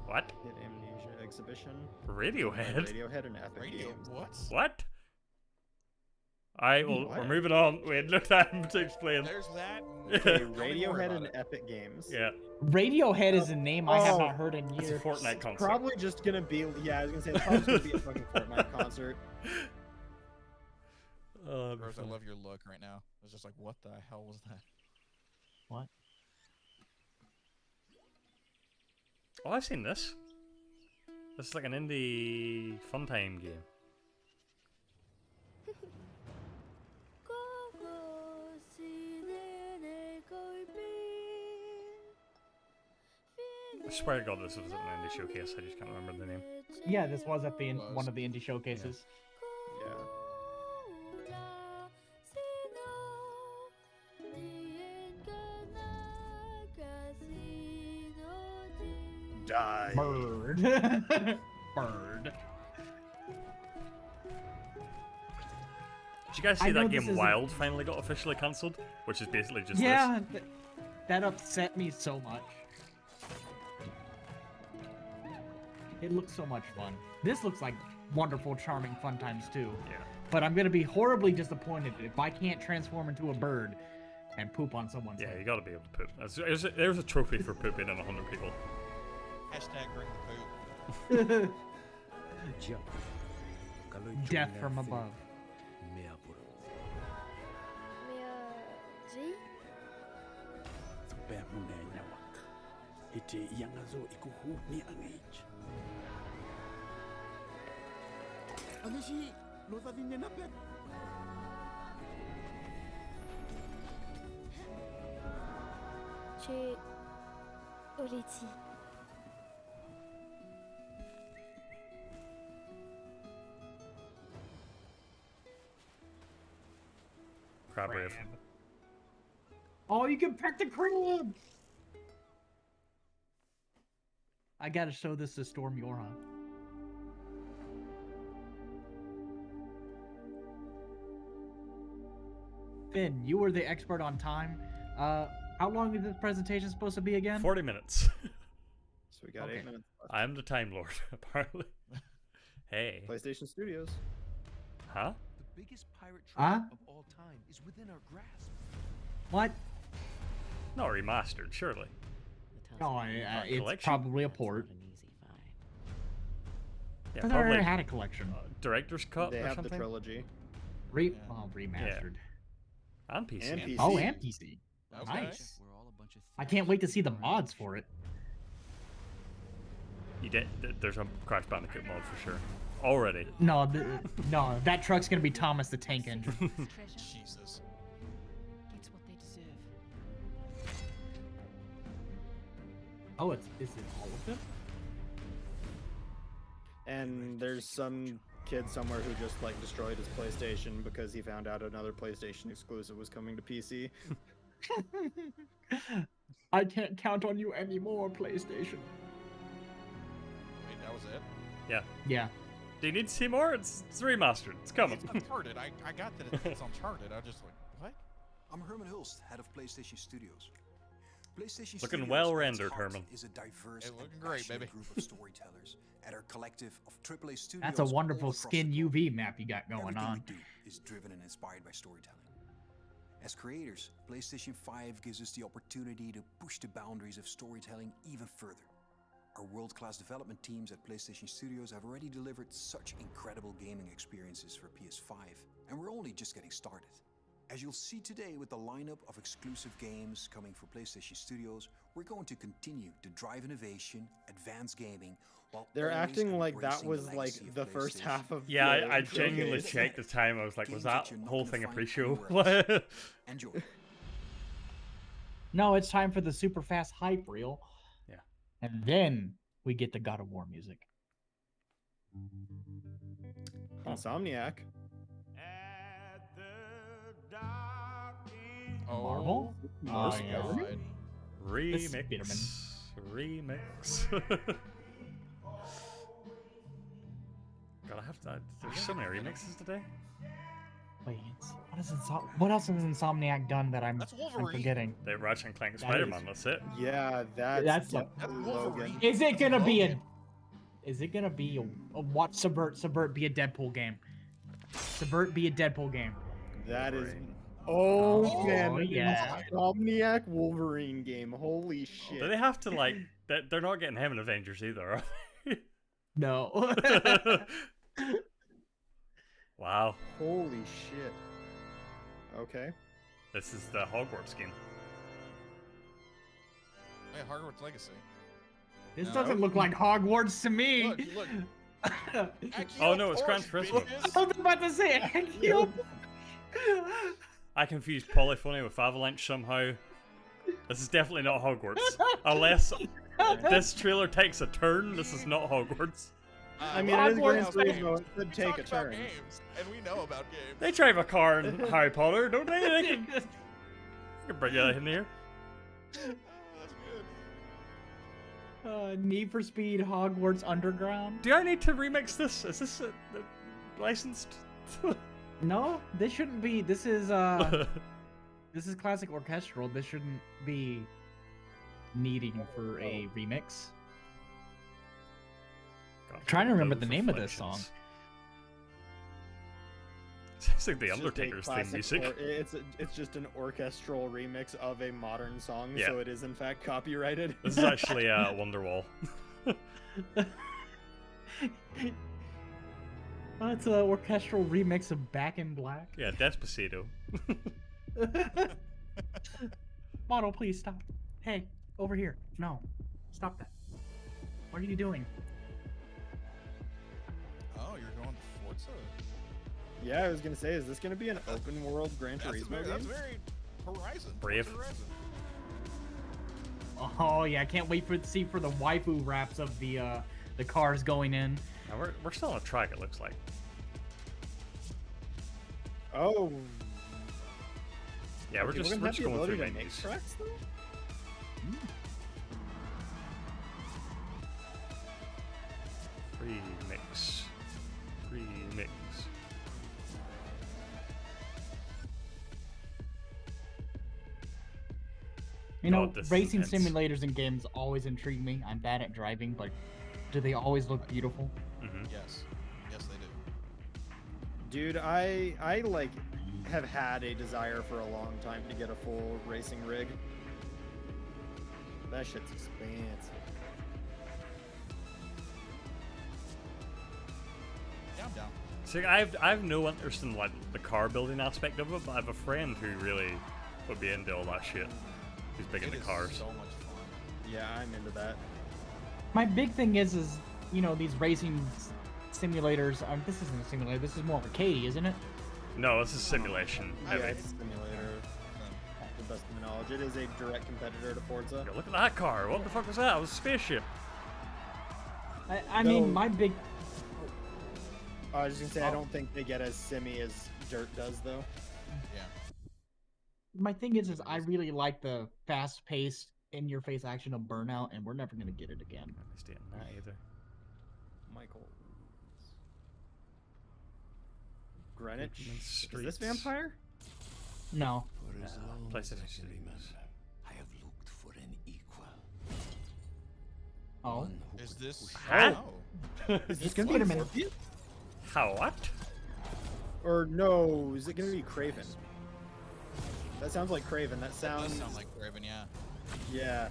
What? Hit Amnesia exhibition. Radiohead? Radiohead and Epic Games. What? Alright, well, What? we're moving on. We had no time to explain. There's that. Okay, Radiohead and Epic Games. Yeah. Radiohead is a name I have Oh, not heard in It's a years. Fortnite concert. Probably just gonna be. Yeah, I was gonna say it's probably gonna be a fucking Fortnite concert. Rose, I love your look right now. It's just like, what the hell was that? What? Oh, I've seen this. This is like an indie fun time game. I swear to God, this was at an indie showcase. I just can't remember the name. Yeah, this was at the one of the indie showcases. Yeah. Die. Bird. Bird. Did you guys see I know that this game isn't- Wild finally got officially cancelled? Which is basically just Yeah, this. that upset me so much. It looks so much fun. This looks like wonderful, charming fun times too. Yeah. But I'm gonna be horribly disappointed if I can't transform into a bird and poop on someone's Yeah, head. you gotta be able to poop. There's a trophy for pooping in 100 people. Hashtag bring the poop. Death from above. Crab rave. Oh, you can pet the crab! I gotta show this to Storm Yoran. Finn, you were the expert on time. How long is this presentation supposed to be again? 40 minutes. So we got 8 minutes left. I'm the Time Lord, apparently. Hey. PlayStation Studios. Huh? The biggest pirate Huh? treasure of all time is within our grasp. What? Not remastered, surely. Oh, it's collection? probably a port. Yeah, But they probably already had a collection. Director's Cut They or have something? the trilogy. Remastered. And PC. And PC. Oh, and PC. Okay. Nice. I can't wait to see the mods for it. You did. There's a Crash Bandicoot mod for sure. Already. No, no, that truck's gonna be Thomas the Tank Engine. Jesus. It's what they deserve. Oh, is it all of them? And there's some kid somewhere who just like destroyed his PlayStation because he found out another PlayStation exclusive was coming to PC. I can't count on you anymore, PlayStation. Wait, that was it? Yeah. Yeah. Do you need to see more? It's remastered. It's coming. It's Uncharted. I got that it's Uncharted. I was just like, what? I'm Herman Hulst, head of PlayStation Studios. PlayStation Looking Studios well at its rendered, heart Herman. Is a diverse Hey, looking and great, passionate baby. group of storytellers at our collective of AAA studios. That's a all wonderful across skin the globe. UV map you got going Everything on. we do is driven and inspired by storytelling. As creators, PlayStation 5 gives us the opportunity to push the boundaries of storytelling even further. Our world-class development teams at PlayStation Studios have already delivered such incredible gaming experiences for PS5, and we're only just getting started. As you'll see today with the lineup of exclusive games coming for PlayStation Studios, we're going to continue to drive innovation, advance gaming, while They're always acting like that embracing was the like legacy of the first PlayStation. half of Yeah, the I genuinely showcase. checked the time. I was like, was Games that that you're not whole gonna thing a find pre-show? anywhere else. Enjoy. No, it's time for the super fast hype reel. Yeah. And then we get the God of War music. Insomniac. Oh, Marvel? More Oh, Spider-Man? Remix. God, I have to. There's so many remixes today. Wait, what else has Insomniac done that I'm forgetting? They Ratchet and Clank That Spider-Man. is- That's it. Yeah, that's the- definitely Logan. Is it gonna be a? Is it gonna be a what? Subvert be a Deadpool game? Subvert be a Deadpool game? That is. Oh, Oh, man, an yeah. Insomniac Wolverine game. Holy shit. Do they have to like? They're not getting him in Avengers either. Are they? No. Holy Wow. shit. Okay. This is the Hogwarts game. Hey, Hogwarts Legacy. This doesn't look like Hogwarts to me. Look. Oh no, it's Gran Turismo. I was about to say Accio. I confused Polyphony with Avalanche somehow. This is definitely not Hogwarts. Unless this trailer takes a turn, this is not Hogwarts. I mean, it is Gran Turismo. It could take a turn. Games, and we know about games. They drive a car in Harry Potter, don't they? They can bring it in here. Need for Speed Hogwarts Underground. Do I need to remix this? Is this licensed? No, this shouldn't be. This is this is classic orchestral. This shouldn't be needing for a remix. God, I'm trying to remember those the name of this song. reflections. It's like the It's just a Undertaker's theme classic music. it's just an orchestral remix of a modern song, Yeah. so it is in fact copyrighted. This is actually Wonderwall. Oh, it's an orchestral remix of Back in Black. Yeah, Despacito. Model, please stop. Hey, over here. No, stop that. What are you doing? Oh, you're going Forza. Yeah, I was gonna say, is this gonna be an open world Gran Turismo game? That's very Horizon. Brave. Forza Horizon. Oh yeah, I can't wait for see for the waifu wraps of the cars going in. Now we're still on a track, it looks like. Oh. Yeah, we're Okay, just gonna have the going through ability to make menus. tracks though? Remix. Remix. You know, God, this is racing intense. simulators and games always intrigue me. I'm bad at driving, but do they always look beautiful? Mm-hmm. Yes. Yes, they do. Dude, I like have had a desire for a long time to get a full racing rig. That shit's expensive. Yeah, I'm down. See, I've no interest in like the car building aspect of it, but I have a friend who really would be into all that shit. He's big into It is cars. so much fun. Yeah, I'm into that. My big thing is you know these racing simulators. This isn't a simulator. This is more arcade, isn't it? No, this is simulation. Yeah, Heavy. it's a simulator. To the best of my knowledge, it is a direct competitor to Forza. Yo, look at that car. What the fuck was that? It was a spaceship. I mean, my big. I was just gonna say, I don't think they get as simmy as Dirt does, though. Yeah. My thing is I really like the fast-paced, in-your-face action of Burnout, and we're never gonna get it again. I understand that either. Michael. Greenwich. Goodman Is Streets. this Vampire? No. For as long PlayStation as I can Studios. remember, I have looked for an equal. Oh. One who Is could this? push Huh? Oh. Is this gonna Wait be a minute. Morpheus? How what? Or no, is it gonna be Craven? That sounds like Craven. That That sounds. does sound like Raven, yeah. Yeah.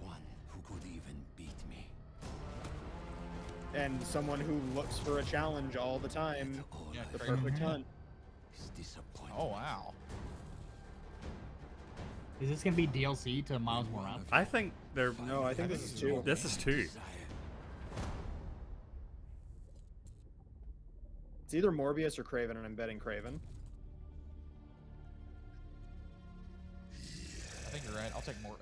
one who could even beat me. And someone who looks for a challenge all the time. Yeah, The Craven. perfect hunt. Is disappointed. Oh wow. Is this gonna be DLC to Miles Morales? I think they're. No, I think this is 2. This is 2. It's either Morbius or Craven, and I'm betting Craven. I think you're right. I'll take more.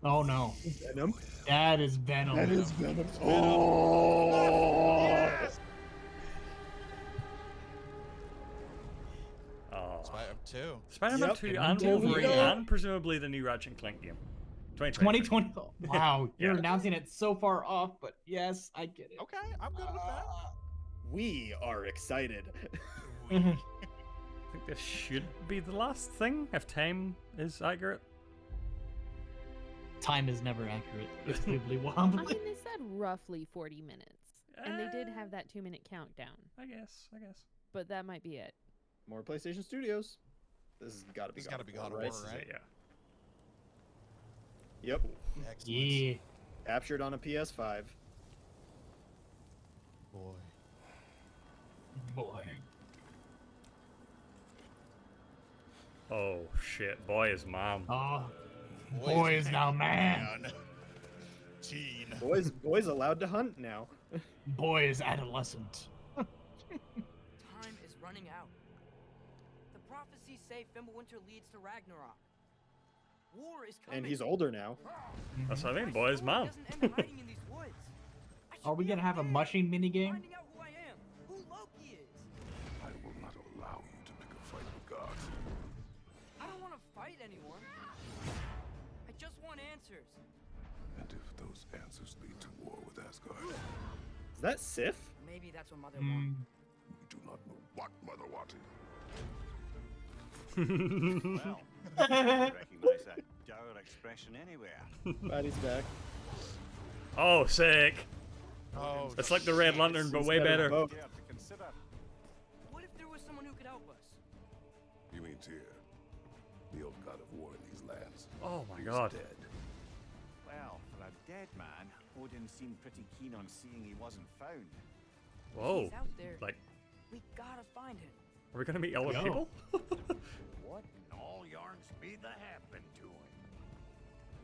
Oh no. Venom? That is Venom. That is Venom. Oh. Yes! Oh. Spider-Man 2. Spider-Man Yep. 2 and Yep. Wolverine Yep. and presumably the new Ratchet and Clank game. 2020. 2020. Wow, you're Yeah. announcing it so far off, but yes, I get it. Okay, I'm good with that. We are excited. I think this should be the last thing, if time is accurate. Time is never accurate. It's wibbly I wobbly. mean, they said roughly 40 minutes, and they did have that 2-minute countdown. I guess. But that might be it. More PlayStation Studios. This has got to be This God gotta be of War, God of right? War, right? Yeah. Yep. Excellent. Yeah. Captured on a PS5. Boy. Boy. Oh shit, boy is mom. Oh, boy is now man. Teen. Boys allowed to hunt now. Boy is adolescent. Time is running out. The prophecies say Fimbulwinter leads to Ragnarok. War is coming. And he's older now. That's what I mean, boy is mom. Doesn't end hiding in these woods. Are we gonna have a mushing minigame? Finding out who I am, who Loki is. I will not allow you to pick a fight with gods. I don't want to fight anyone. I just want answers. And if those answers lead to war with Asgard, Is that Sif? Maybe that's what Mother wanted. we do not know what Mother wanted. Well, I don't recognize that dour expression anywhere. Buddy's back. Oh, sick. Oh, It's like the Red Lantern, but way better. Dare to consider. What if there was someone who could help us? You mean Tyr, the old god of war in these lands? Oh my He's god. dead. Well, for a dead man, Odin seemed pretty keen on seeing he wasn't found. Whoa. He's out there. Like, We gotta find him. are we gonna meet other Yo. people? What in all yarn speed that happened to him?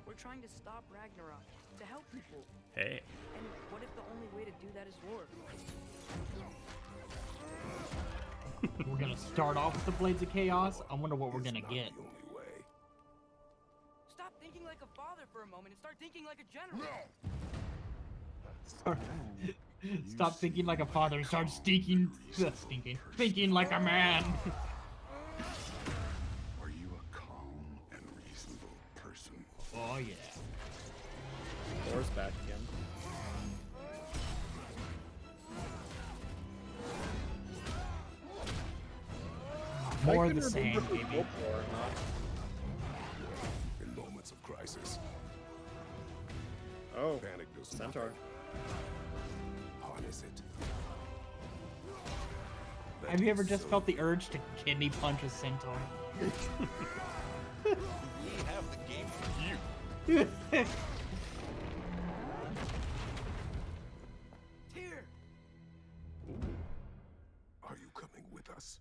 We're trying to stop Ragnarok, to help people. Hey. And what if the only way to do that is war? We're gonna start off with the Blades of Chaos. I wonder what we're gonna get. The only way. Stop thinking like a father for a moment and start thinking like a general. Stop thinking like a father and start thinking like a man. Are you a calm and reasonable person? Oh yeah. Thor's back again. More I of the couldn't same, remember if it was baby. Wolf War or not. In moments of crisis, Oh, panic does Centaur. harness it. Have you ever just felt the urge to kidney punch a centaur? We have the game for you. Tyr! Are you coming with us?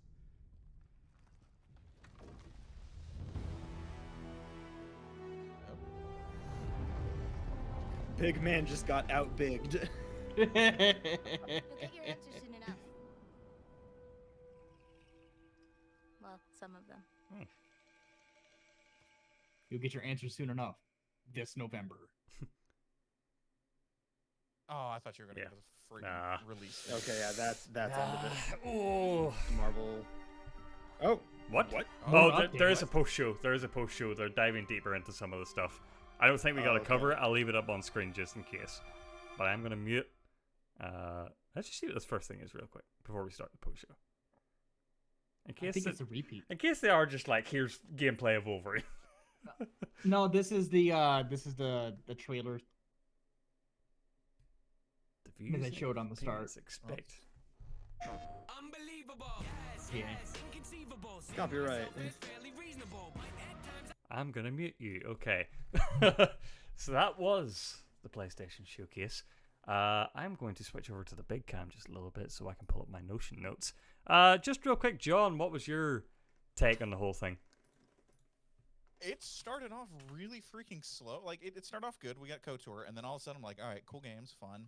Big man just got outbigged. You'll get your answers soon enough. Well, some of them. You'll get your answer soon enough. This November. Oh, I thought you were gonna Yeah. go to the freaking Nah. release date. Okay, yeah, that's end of it. Oh. Marvel. Oh, What? What? Oh, update, there is a what? post show. There is a post show. They're diving deeper into some of the stuff. I don't think we gotta okay. cover it. I'll leave it up on screen just in case. But I'm gonna mute. Let's just see what this first thing is real quick before we start the post show. In I case think it- it's a repeat. in case they are just like, here's gameplay of Wolverine. No, this is the trailer The views they showed on the and start. opinions expect. Unbelievable! Yes, Yeah. inconceivable. Copyright. Fairly reasonable, but at times I'm gonna mute you. Okay. So that was the PlayStation Showcase. I'm going to switch over to the big cam just a little bit so I can pull up my Notion notes. Just real quick, John, what was your take on the whole thing? It started off really freaking slow. Like, it started off good. We got KOTOR, and then all of a sudden I'm like, all right, cool games, fun.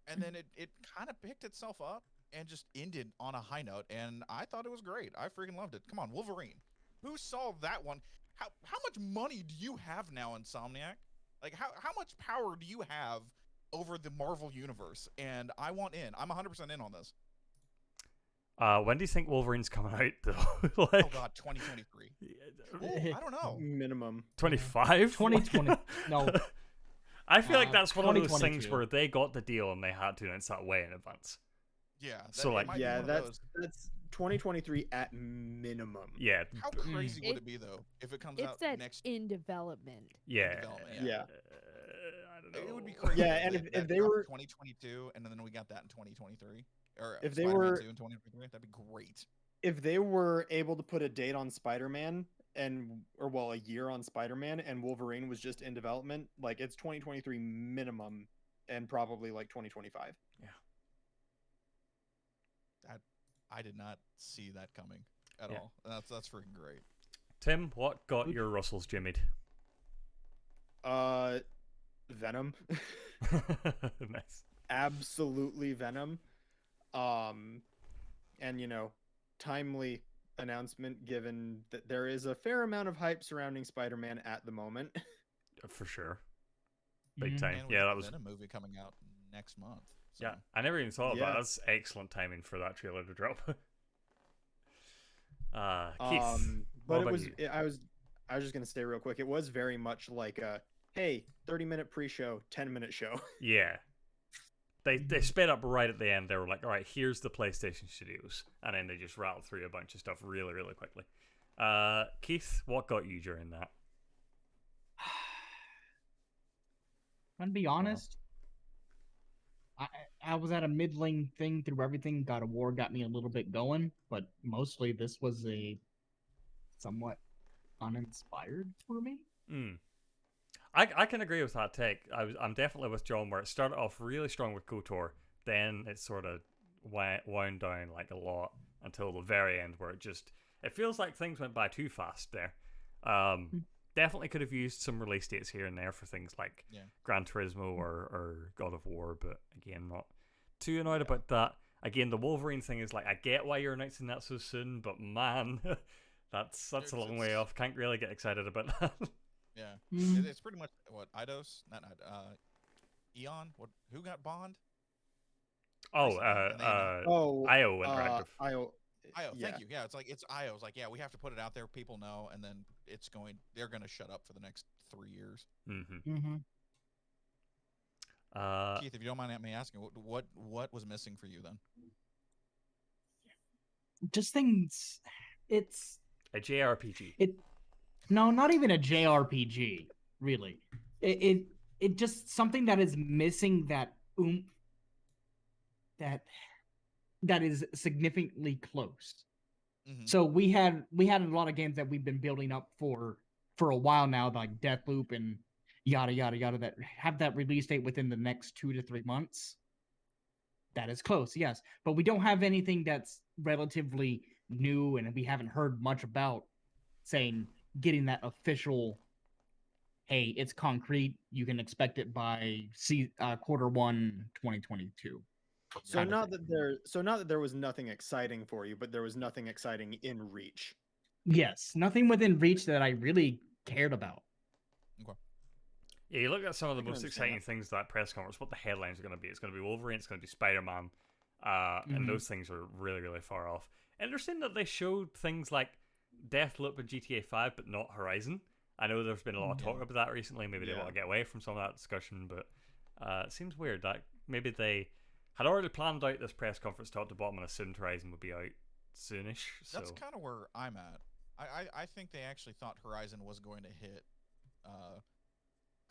And then it kind of picked itself up and just ended on a high note, and I thought it was great. I freaking loved it. Come on, Wolverine. Who saw that one? How much money do you have now, Insomniac? Like, how much power do you have over the Marvel universe? And I want in. I'm 100% in on this. When do you think Wolverine's coming out, though? Like, oh God, 2023. Ooh, I don't know. Minimum 25. 2020. No. I feel like that's one of those things 2022. where they got the deal and they had to announce that way in advance. Yeah. So like, yeah, that's 2023 at minimum. Yeah. How crazy would it be though if it comes It out said next? in development. Yeah. Yeah. I don't know. It would be crazy. Yeah, and if they were 2022, and then we got that in 2023, or if they Spider-Man were 2 in 2023, that'd be great. If they were able to put a date on Spider-Man a year on Spider-Man, and Wolverine was just in development, like it's 2023 minimum, and probably like 2025. Yeah. I did not see that coming at all. That's freaking great. Tim, what got your Russells jimmied? Venom. Nice. Absolutely Venom. And timely announcement given that there is a fair amount of hype surrounding Spider-Man at the moment. For sure. Big time. And Yeah, that was a movie coming out next month. So. Yeah, I never even thought of that. That's excellent timing for that trailer to drop. Keith, but I was just gonna say real quick, it was very much like a 30-minute pre-show, 10-minute show. Yeah. They sped up right at the end. They were like, all right, here's the PlayStation Studios. And then they just rattled through a bunch of stuff really, really quickly. Keith, what got you during that? I'm gonna be honest. I was at a middling thing through everything. God of War got me a little bit going, but mostly this was a somewhat uninspired for me. I can agree with that take. I'm definitely with John, where it started off really strong with KOTOR, then it sort of wound down like a lot until the very end, where it feels like things went by too fast there. Definitely could have used some release dates here and there for things like Gran Turismo or God of War, but again, not too annoyed about that. Again, the Wolverine thing is like, I get why you're announcing that so soon, but man, that's a long way off. Can't really get excited about that. Yeah, it's pretty much what Eidos, not Eon. Who got Bond? IO Interactive. IO. Thank you. Yeah, it's IO's like, yeah, we have to put it out there. People know, and then they're going to shut up for the next 3 years. Keith, if you don't mind me asking, what was missing for you then? Just things. It's a JRPG. No, not even a JRPG. Really, it just something that is missing that oomph. That is significantly close. So we had a lot of games that we've been building up for a while now, like Deathloop and yada yada yada, that have that release date within the next 2 to 3 months. That is close, yes, but we don't have anything that's relatively new, and we haven't heard much about saying getting that official. Hey, it's concrete. You can expect it by Q1 2022. So not that there was nothing exciting for you, but there was nothing exciting in reach. Yes, nothing within reach that I really cared about. Okay. Yeah, you look at some of the most exciting things that press conference, what the headlines are going to be. It's going to be Wolverine, it's going to be Spider-Man, and those things are really, really far off. Interesting that they showed things like Deathloop and GTA 5, but not Horizon. I know there's been a lot of talk about that recently. Maybe they want to get away from some of that discussion, but it seems weird that maybe they had already planned out this press conference top to bottom and assumed Horizon would be out soonish. So. That's kind of where I'm at. I think they actually thought Horizon was going to hit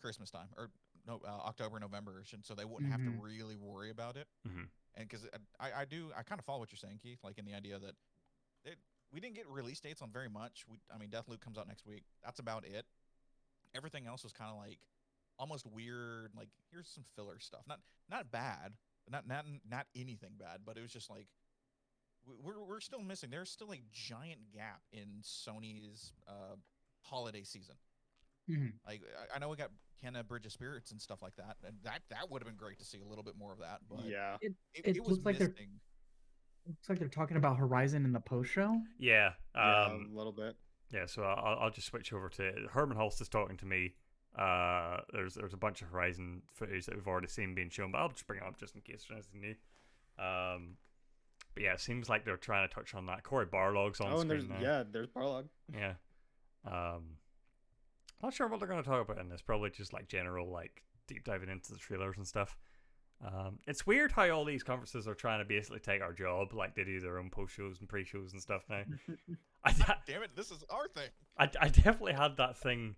Christmas time, or no, October, November, so they wouldn't have to really worry about it. And because I kind of follow what you're saying, Keith, like in the idea that we didn't get release dates on very much. Deathloop comes out next week. That's about it. Everything else was kind of like almost weird. Like, here's some filler stuff. Not bad. Not anything bad, but it was just like we're still missing. There's still a giant gap in Sony's holiday season. Like, I know we got Kenna Bridge of Spirits and stuff like that, and that would have been great to see a little bit more of that. But yeah, it was looks like looks like they're talking about Horizon in the post show. Yeah, a little bit. Yeah, so I'll just switch over to Herman Hulst is talking to me. There's a bunch of Horizon footage that we've already seen being shown, but I'll just bring it up just in case there's anything new. But yeah, it seems like they're trying to touch on that. Corey Barlog's on screen now. There's Barlog. Yeah. Not sure what they're going to talk about in this. Probably just like general, like deep diving into the trailers and stuff. It's weird how all these conferences are trying to basically take our job. Like they do their own post shows and pre shows and stuff now. Damn it, this is our thing. I definitely had that thing,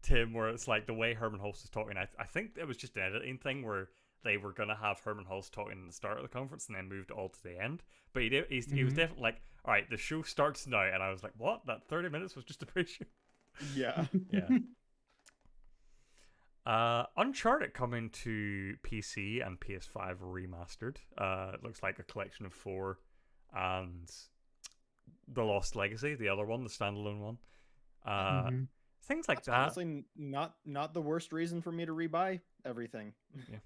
Tim, where it's like the way Herman Hulst was talking. I think it was just an editing thing where they were going to have Herman Hulst talking at the start of the conference and then moved all to the end. But he was definitely like, all right, the show starts now. And I was like, what? That 30 minutes was just a pre-show? Yeah. Yeah. Uncharted coming to PC and PS5 remastered. It looks like a collection of 4 and The Lost Legacy, the other one, the standalone one. Things like that. Honestly, not the worst reason for me to rebuy everything. Yeah.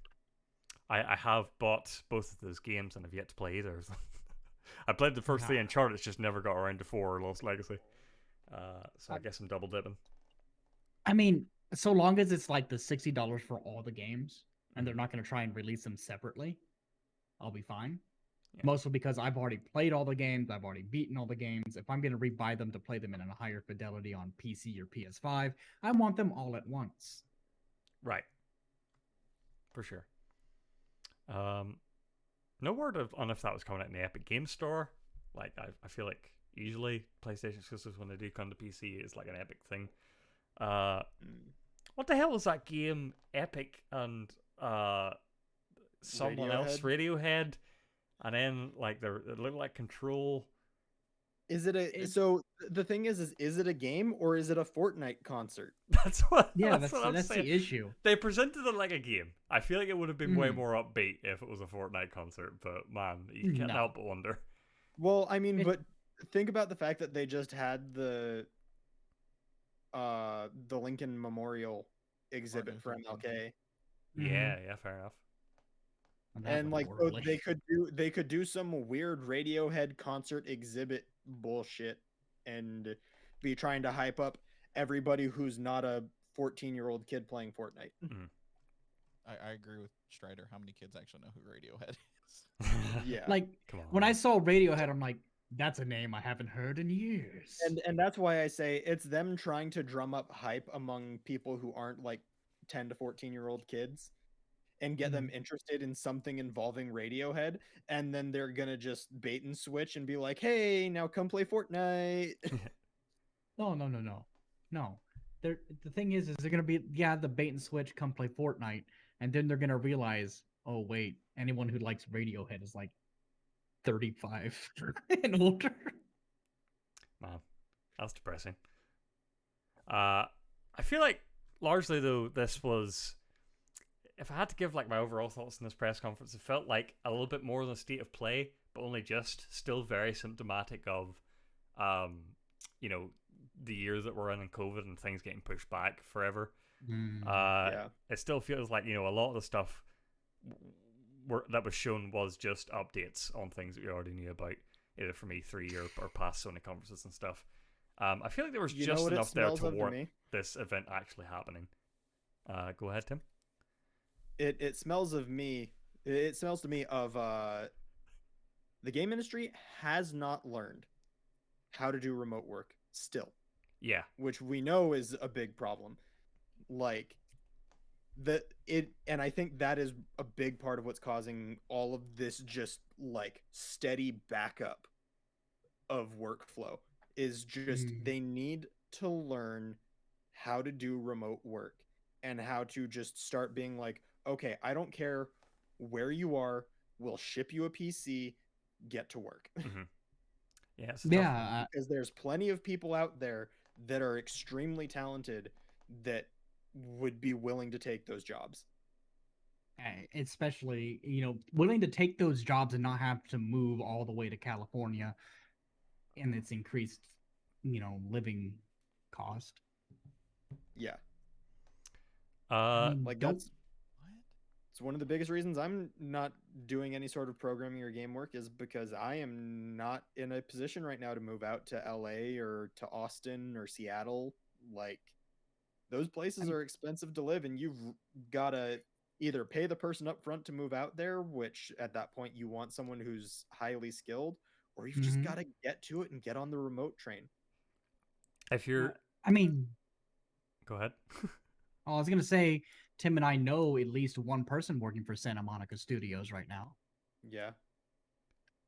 I have bought both of those games and have yet to play either of them. I played the first 3 Uncharted, it's just never got around to 4 or Lost Legacy. So I guess I'm double dipping. I mean, so long as it's like the $60 for all the games, and they're not going to try and release them separately, I'll be fine. Yeah. Mostly because I've already played all the games, I've already beaten all the games. If I'm going to rebuy them to play them in a higher fidelity on PC or PS5, I want them all at once. Right. For sure. No word on if that was coming out in the Epic Games Store. Like, I feel like usually PlayStation exclusives when they do come to PC is like an Epic thing. What the hell was that game? Epic and someone else, Radiohead, and then like it looked like Control. So the thing is it a game or is it a Fortnite concert? That's what. Yeah, that's the issue. They presented it like a game. I feel like it would have been way more upbeat if it was a Fortnite concert. But man, you can't help but wonder. Well, I mean, but think about the fact that they just had the Lincoln Memorial exhibit for MLK. Yeah, fair enough. And like they could do some weird Radiohead concert exhibit bullshit and be trying to hype up everybody who's not a 14-year-old kid playing Fortnite. I agree with Strider. How many kids actually know who Radiohead is? Yeah. Like when I saw Radiohead, I'm like, that's a name I haven't heard in years. And that's why I say it's them trying to drum up hype among people who aren't like 10 to 14-year-old kids and get them interested in something involving Radiohead, and then they're gonna just bait and switch and be like, hey, now come play Fortnite. No. The thing is they're gonna be the bait and switch, come play Fortnite, and then they're gonna realize, oh wait, anyone who likes Radiohead is like 35 and older. Man, that's depressing. I feel like largely though this was, if I had to give like my overall thoughts in this press conference, it felt like a little bit more than a state of play, but only just still very symptomatic of the year that we're in and COVID and things getting pushed back forever. It still feels like a lot of the stuff that was shown was just updates on things that we already knew about, either from E3 or past Sony conferences and stuff. I feel like there was just enough there to warrant this event actually happening. Go ahead, Tim. It smells of me. It smells to me of the game industry has not learned how to do remote work still. Yeah, which we know is a big problem. Like and I think that is a big part of what's causing all of this just like steady backup of workflow is just they need to learn how to do remote work and how to just start being like, okay, I don't care where you are, we'll ship you a PC, get to work. Yeah, because there's plenty of people out there that are extremely talented that would be willing to take those jobs. Especially, willing to take those jobs and not have to move all the way to California and its increased, living cost. Yeah. Like that's It's one of the biggest reasons I'm not doing any sort of programming or game work is because I am not in a position right now to move out to LA or to Austin or Seattle. Like, those places are expensive to live, and you've got to either pay the person up front to move out there, which at that point you want someone who's highly skilled, or you've just got to get to it and get on the remote train. If you're, I mean, go ahead. I was gonna say, Tim and I know at least one person working for Santa Monica Studios right now, Yeah.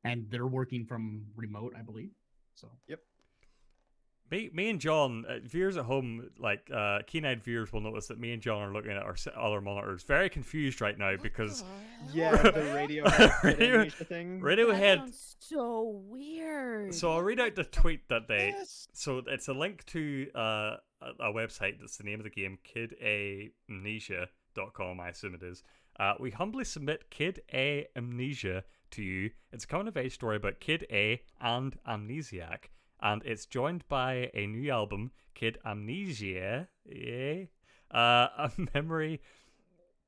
and they're working from remote, I believe. So. Yep. Me and John, viewers at home, like keen-eyed viewers will notice that me and John are looking at our other monitors, very confused right now because the Radiohead thing. Radiohead. That sounds so weird. So I'll read out the tweet that they. So it's a link to a website that's the name of the game, KidAmnesia.com, I assume it is. We humbly submit Kid A Amnesia to you. It's a coming of age story about Kid A and Amnesiac. And it's joined by a new album, Kid Amnesia, a memory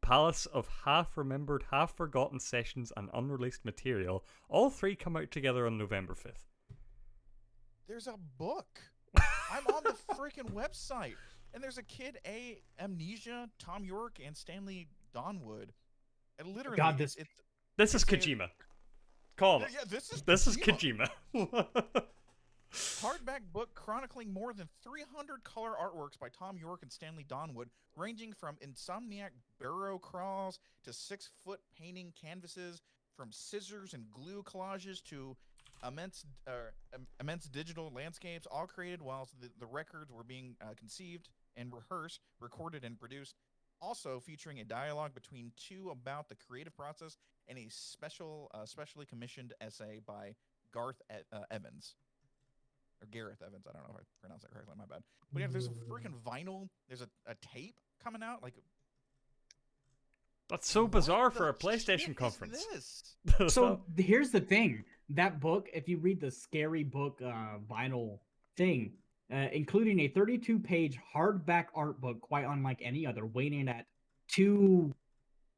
palace of half-remembered, half-forgotten sessions and unreleased material. All three come out together on November 5th. There's a book. I'm on the freaking website. And there's a Kid A Amnesia, Tom York, and Stanley Donwood. And literally, God, this is Kojima. Call it. Yeah, this is Kojima. Hardback book chronicling more than 300 color artworks by Tom York and Stanley Donwood, ranging from insomniac barrow crawls to 6-foot painting canvases, from scissors and glue collages to immense digital landscapes, all created whilst the records were being conceived and rehearsed, recorded, and produced. Also featuring a dialogue between two about the creative process and a specially commissioned essay by Garth Evans. Or Gareth Evans, I don't know if I pronounced that correctly, my bad. But yeah, there's a freaking vinyl, there's a tape coming out, like... That's so bizarre for a PlayStation conference. So here's the thing. That book, if you read the scary book vinyl thing, including a 32-page hardback art book, quite unlike any other, weighing at 2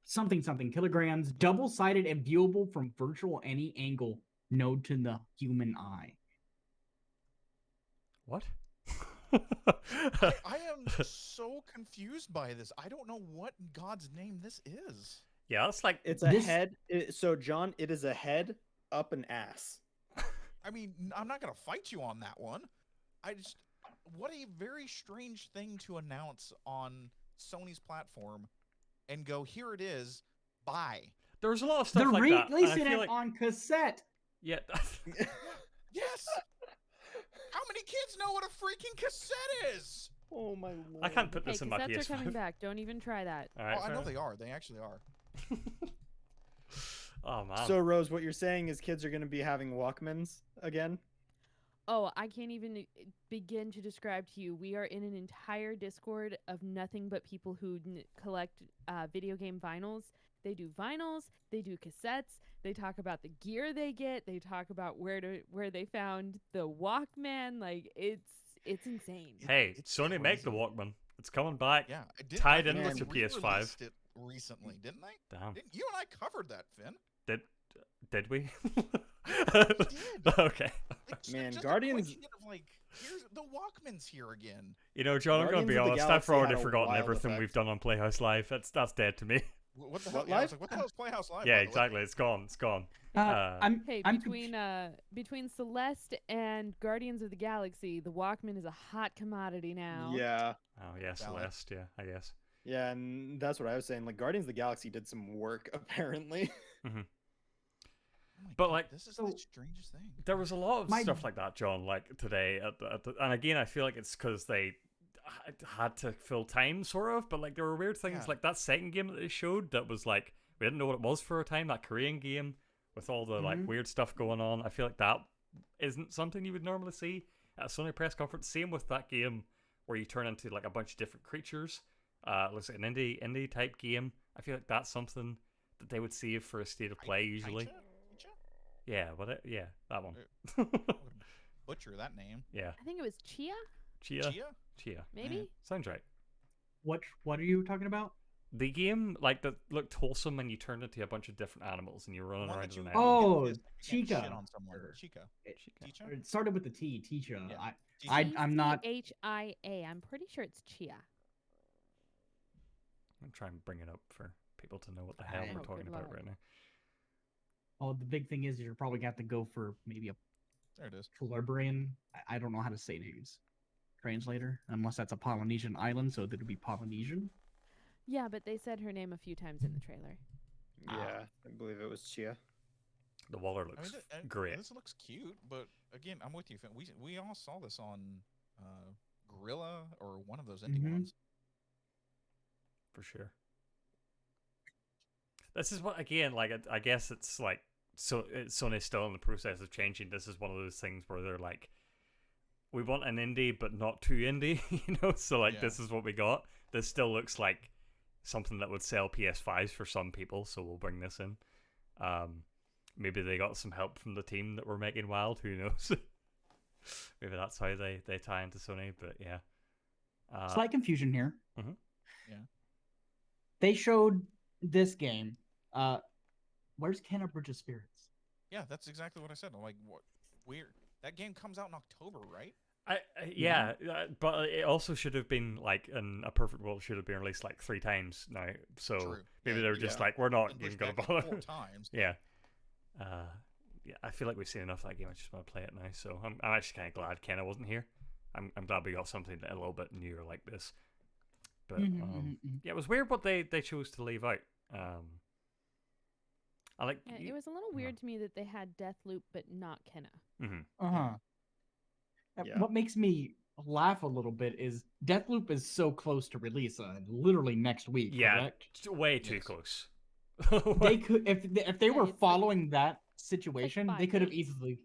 something kilograms, double-sided and viewable from virtual any angle known to the human eye. What? I am so confused by this. I don't know what in God's name this is. Yeah, it's like... It's a head. So, John, it is a head up an ass. I mean, I'm not going to fight you on that one. What a very strange thing to announce on Sony's platform and go, here it is, buy. There's a lot of stuff They're like that. They're releasing it on cassette. Yeah. Yes! How many kids know what a freaking cassette is? Oh my lord. I can't put this in my PS5. Cassettes are coming back. Don't even try that. All right, I know they are. They actually are. Oh, man. So, Rose, what you're saying is kids are going to be having Walkmans again? Oh, I can't even begin to describe to you. We are in an entire Discord of nothing but people who collect video game vinyls. They do vinyls, they do cassettes, they talk about the gear they get, they talk about where they found the Walkman. Like, it's insane. Hey, Sony make the Walkman. It's coming back. Yeah, tied in with the PS5. It recently, didn't they? Damn. You and I covered that, Finn. Did we? We did. Okay. Man, Guardians. Here's the Walkman's here again. You know, John, I'm going to be honest. I've already forgotten everything we've done on Playhouse Live. That's dead to me. What the hell? Yeah, I was like, what the hell is Playhouse Live? Yeah, exactly. It's gone. It's gone. Between Celeste and Guardians of the Galaxy, the Walkman is a hot commodity now. Yeah. Oh yeah, Celeste. Yeah, I guess. Yeah, and that's what I was saying. Like, Guardians of the Galaxy did some work, apparently. Mm-hmm. But like, this is the strangest thing. There was a lot of stuff like that, John. Like today, and again, I feel like it's because they had to fill time, sort of. But like, there were weird things, like that second game that they showed that was like we didn't know what it was for a time. That Korean game with all the like weird stuff going on. I feel like that isn't something you would normally see at a Sony press conference. Same with that game where you turn into like a bunch of different creatures. Looks like an indie type game. I feel like that's something that they would save for a state of play usually. Yeah, that one. Butcher that name. Yeah. I think it was Tchia. Tchia. Maybe. Sounds right. What are you talking about? the game that looked wholesome, and you turned into a bunch of different animals, and you're running One around that in you an would island. Oh, get pissed if you can't shit Chica. on someone. Chica. Tchia? It started with the T, Tchia. Yeah. I'm not. Tchia. I'm pretty sure it's Tchia. I'm trying to bring it up for people to know what the hell we're talking about right now. Oh, the big thing is you're probably going to have to go for maybe a There it is. Calabrian. I don't know how to say names. Translator, unless that's a Polynesian island, so that would be Polynesian. Yeah, but they said her name a few times in the trailer. Yeah, I believe it was Tchia. The water looks great. This looks cute, but again, I'm with you. We all saw this on Gorilla or one of those indie ones. For sure. This is what, again, I guess it's like, so Sony's still in the process of changing. This is one of those things where they're like, we want an indie, but not too indie, So this is what we got. This still looks like something that would sell PS5s for some people, so we'll bring this in. Maybe they got some help from the team that were making Wild. Who knows? Maybe that's how they tie into Sony. But yeah, slight confusion here. Mm-hmm. Yeah, they showed this game. Where's Kenna Bridge of Spirits? Yeah, that's exactly what I said. I'm like, what? Weird. That game comes out in October, right? But it also should have been in a perfect world should have been released 3 times now. So maybe they were just we're not even gonna bother. 4 times. Yeah. I feel like we've seen enough of that game. I just want to play it now. So I'm actually kind of glad Kenna wasn't here. I'm glad we got something a little bit newer like this. But yeah, it was weird what they chose to leave out. It was a little weird to me that they had Deathloop but not Kenna. Mm-hmm. Yeah. What makes me laugh a little bit is Deathloop is so close to release, literally next week. Yeah, correct? Way too close. They could, if they were following that situation, they could have easily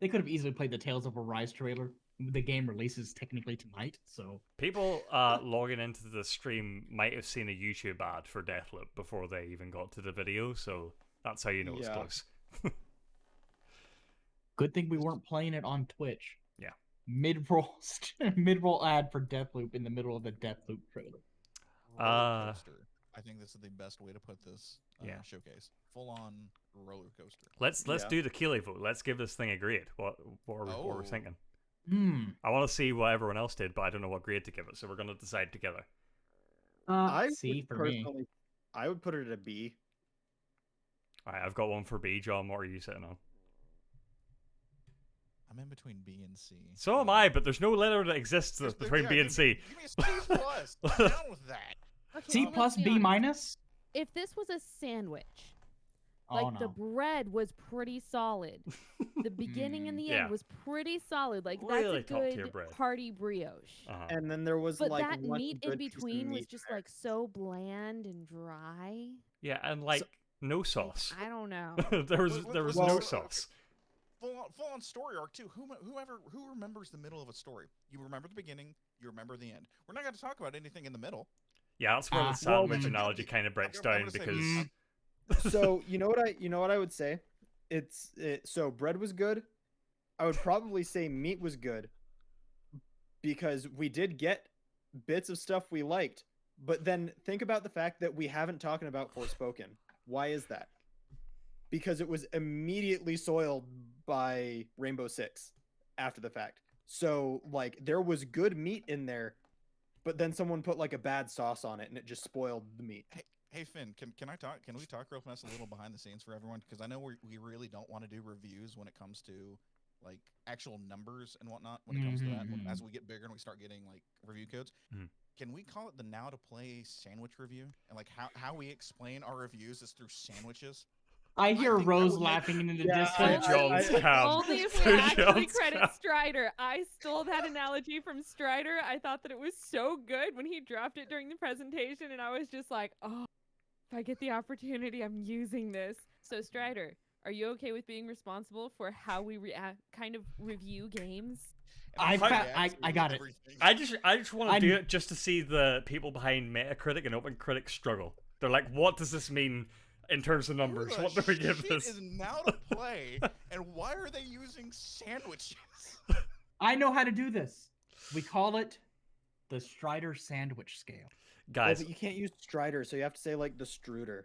played the Tales of Arise trailer. The game releases technically tonight, so people logging into the stream might have seen a YouTube ad for Deathloop before they even got to the video. So that's how you know it's close. Good thing we weren't playing it on Twitch. Yeah. Mid-roll ad for Deathloop in the middle of the Deathloop trailer. Roller coaster. I think this is the best way to put this showcase. Full-on roller coaster. Let's do the Keeley vote. Let's give this thing a grade. What we're thinking. I want to see what everyone else did, but I don't know what grade to give it, so we're going to decide together. C for me. I would put it at a B. All right, I've got one for B. John, what are you sitting on? I'm in between B and C. So am I, but there's no letter that exists between B and C. Give me a C plus. I'm down with that. Okay, C plus, B minus? If this was a sandwich, the no. bread was pretty solid. The beginning and the end was pretty solid. Really that's a good bread. hearty brioche. And then there was but that one meat in good piece of between was meat just there. so bland and dry. Yeah, and no sauce. I don't know. there was no sauce. Full on story arc too. Who remembers the middle of a story? You remember the beginning. You remember the end. We're not going to talk about anything in the middle. Yeah, that's where the sandwich analogy kind of breaks down because. So you know what I would say? So bread was good. I would probably say meat was good because we did get bits of stuff we liked. But then think about the fact that we haven't talked about Forspoken. Why is that? Because it was immediately soiled by Rainbow Six after the fact. So there was good meat in there, but then someone put a bad sauce on it and it just spoiled the meat. Hey Finn, can we talk real fast a little behind the scenes for everyone? Because I know we really don't want to do reviews when it comes to actual numbers and whatnot when it comes to that. As we get bigger and we start getting review codes, can we call it the Now to Play sandwich review? And how we explain our reviews is through sandwiches. I hear Rose laughing in the distance. Only if we actually credit Strider. I stole that analogy from Strider. I thought that it was so good when he dropped it during the presentation, and I was just like, oh, if I get the opportunity, I'm using this. So Strider, are you okay with being responsible for how we kind of review games? I got it. I just want to do it just to see the people behind Metacritic and OpenCritic struggle. They're like, what does this mean in terms of numbers? What do we give this? Is Now to Play, and why are they using sandwiches? I know how to do this. We call it the Strider sandwich scale. Guys, but you can't use Strider, so you have to say like the Struder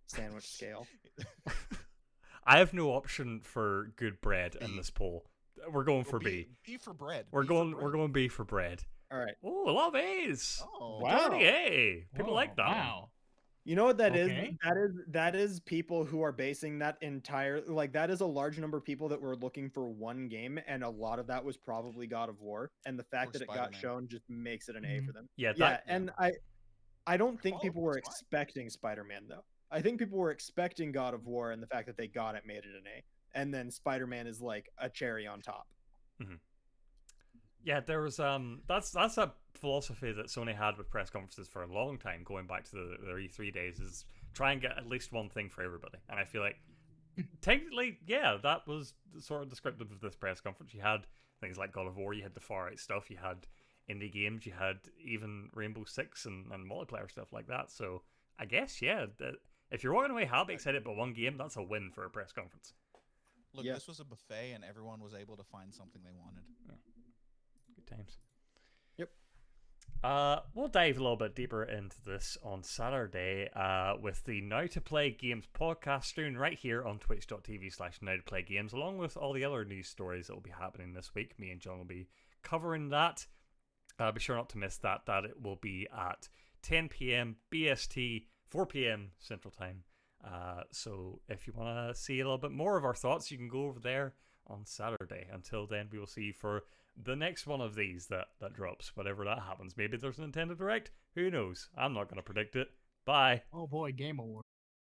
sandwich scale. I have no option for good bread in this poll. We're going for B. B. B for bread. We're going B for bread. All right. Oh, a lot of A's. Oh, wow. Dirty A. People like that. Wow. You know what that is? Okay. That is people who are basing that entire, like, that is a large number of people that were looking for one game, and a lot of that was probably God of War, and the fact Or that it got Spider-Man. shown just makes it an A for them. Yeah, Yeah, that, and I don't think people were it's fine. expecting Spider-Man though. I think people were expecting God of War, and the fact that they got it made it an A. And then Spider-Man is like a cherry on top. Yeah, there was that's a philosophy that Sony had with press conferences for a long time, going back to their E3 days, is try and get at least one thing for everybody. And I feel like technically, yeah, that was sort of descriptive of this press conference. You had things like God of War, you had the Far Out stuff, you had indie games, you had even Rainbow Six and multiplayer stuff like that. So I guess, yeah, if you're walking away happy, excited about one game, that's a win for a press conference. Look, Yeah. this was a buffet, and everyone was able to find something they wanted. Good times. Yep. We'll dive a little bit deeper into this on Saturday with the Now to Play Games podcast stream right here on twitch.tv/Now to Play Games, along with all the other news stories that will be happening this week. Me and John will be covering that. Be sure not to miss that it will be at 10 p.m. BST, 4 p.m. Central Time. So if you want to see a little bit more of our thoughts, you can go over there on Saturday. Until then, we will see you for the next one of these that drops, whatever that happens. Maybe there's a Nintendo Direct. Who knows? I'm not going to predict it. Bye. Oh boy, Game Awards.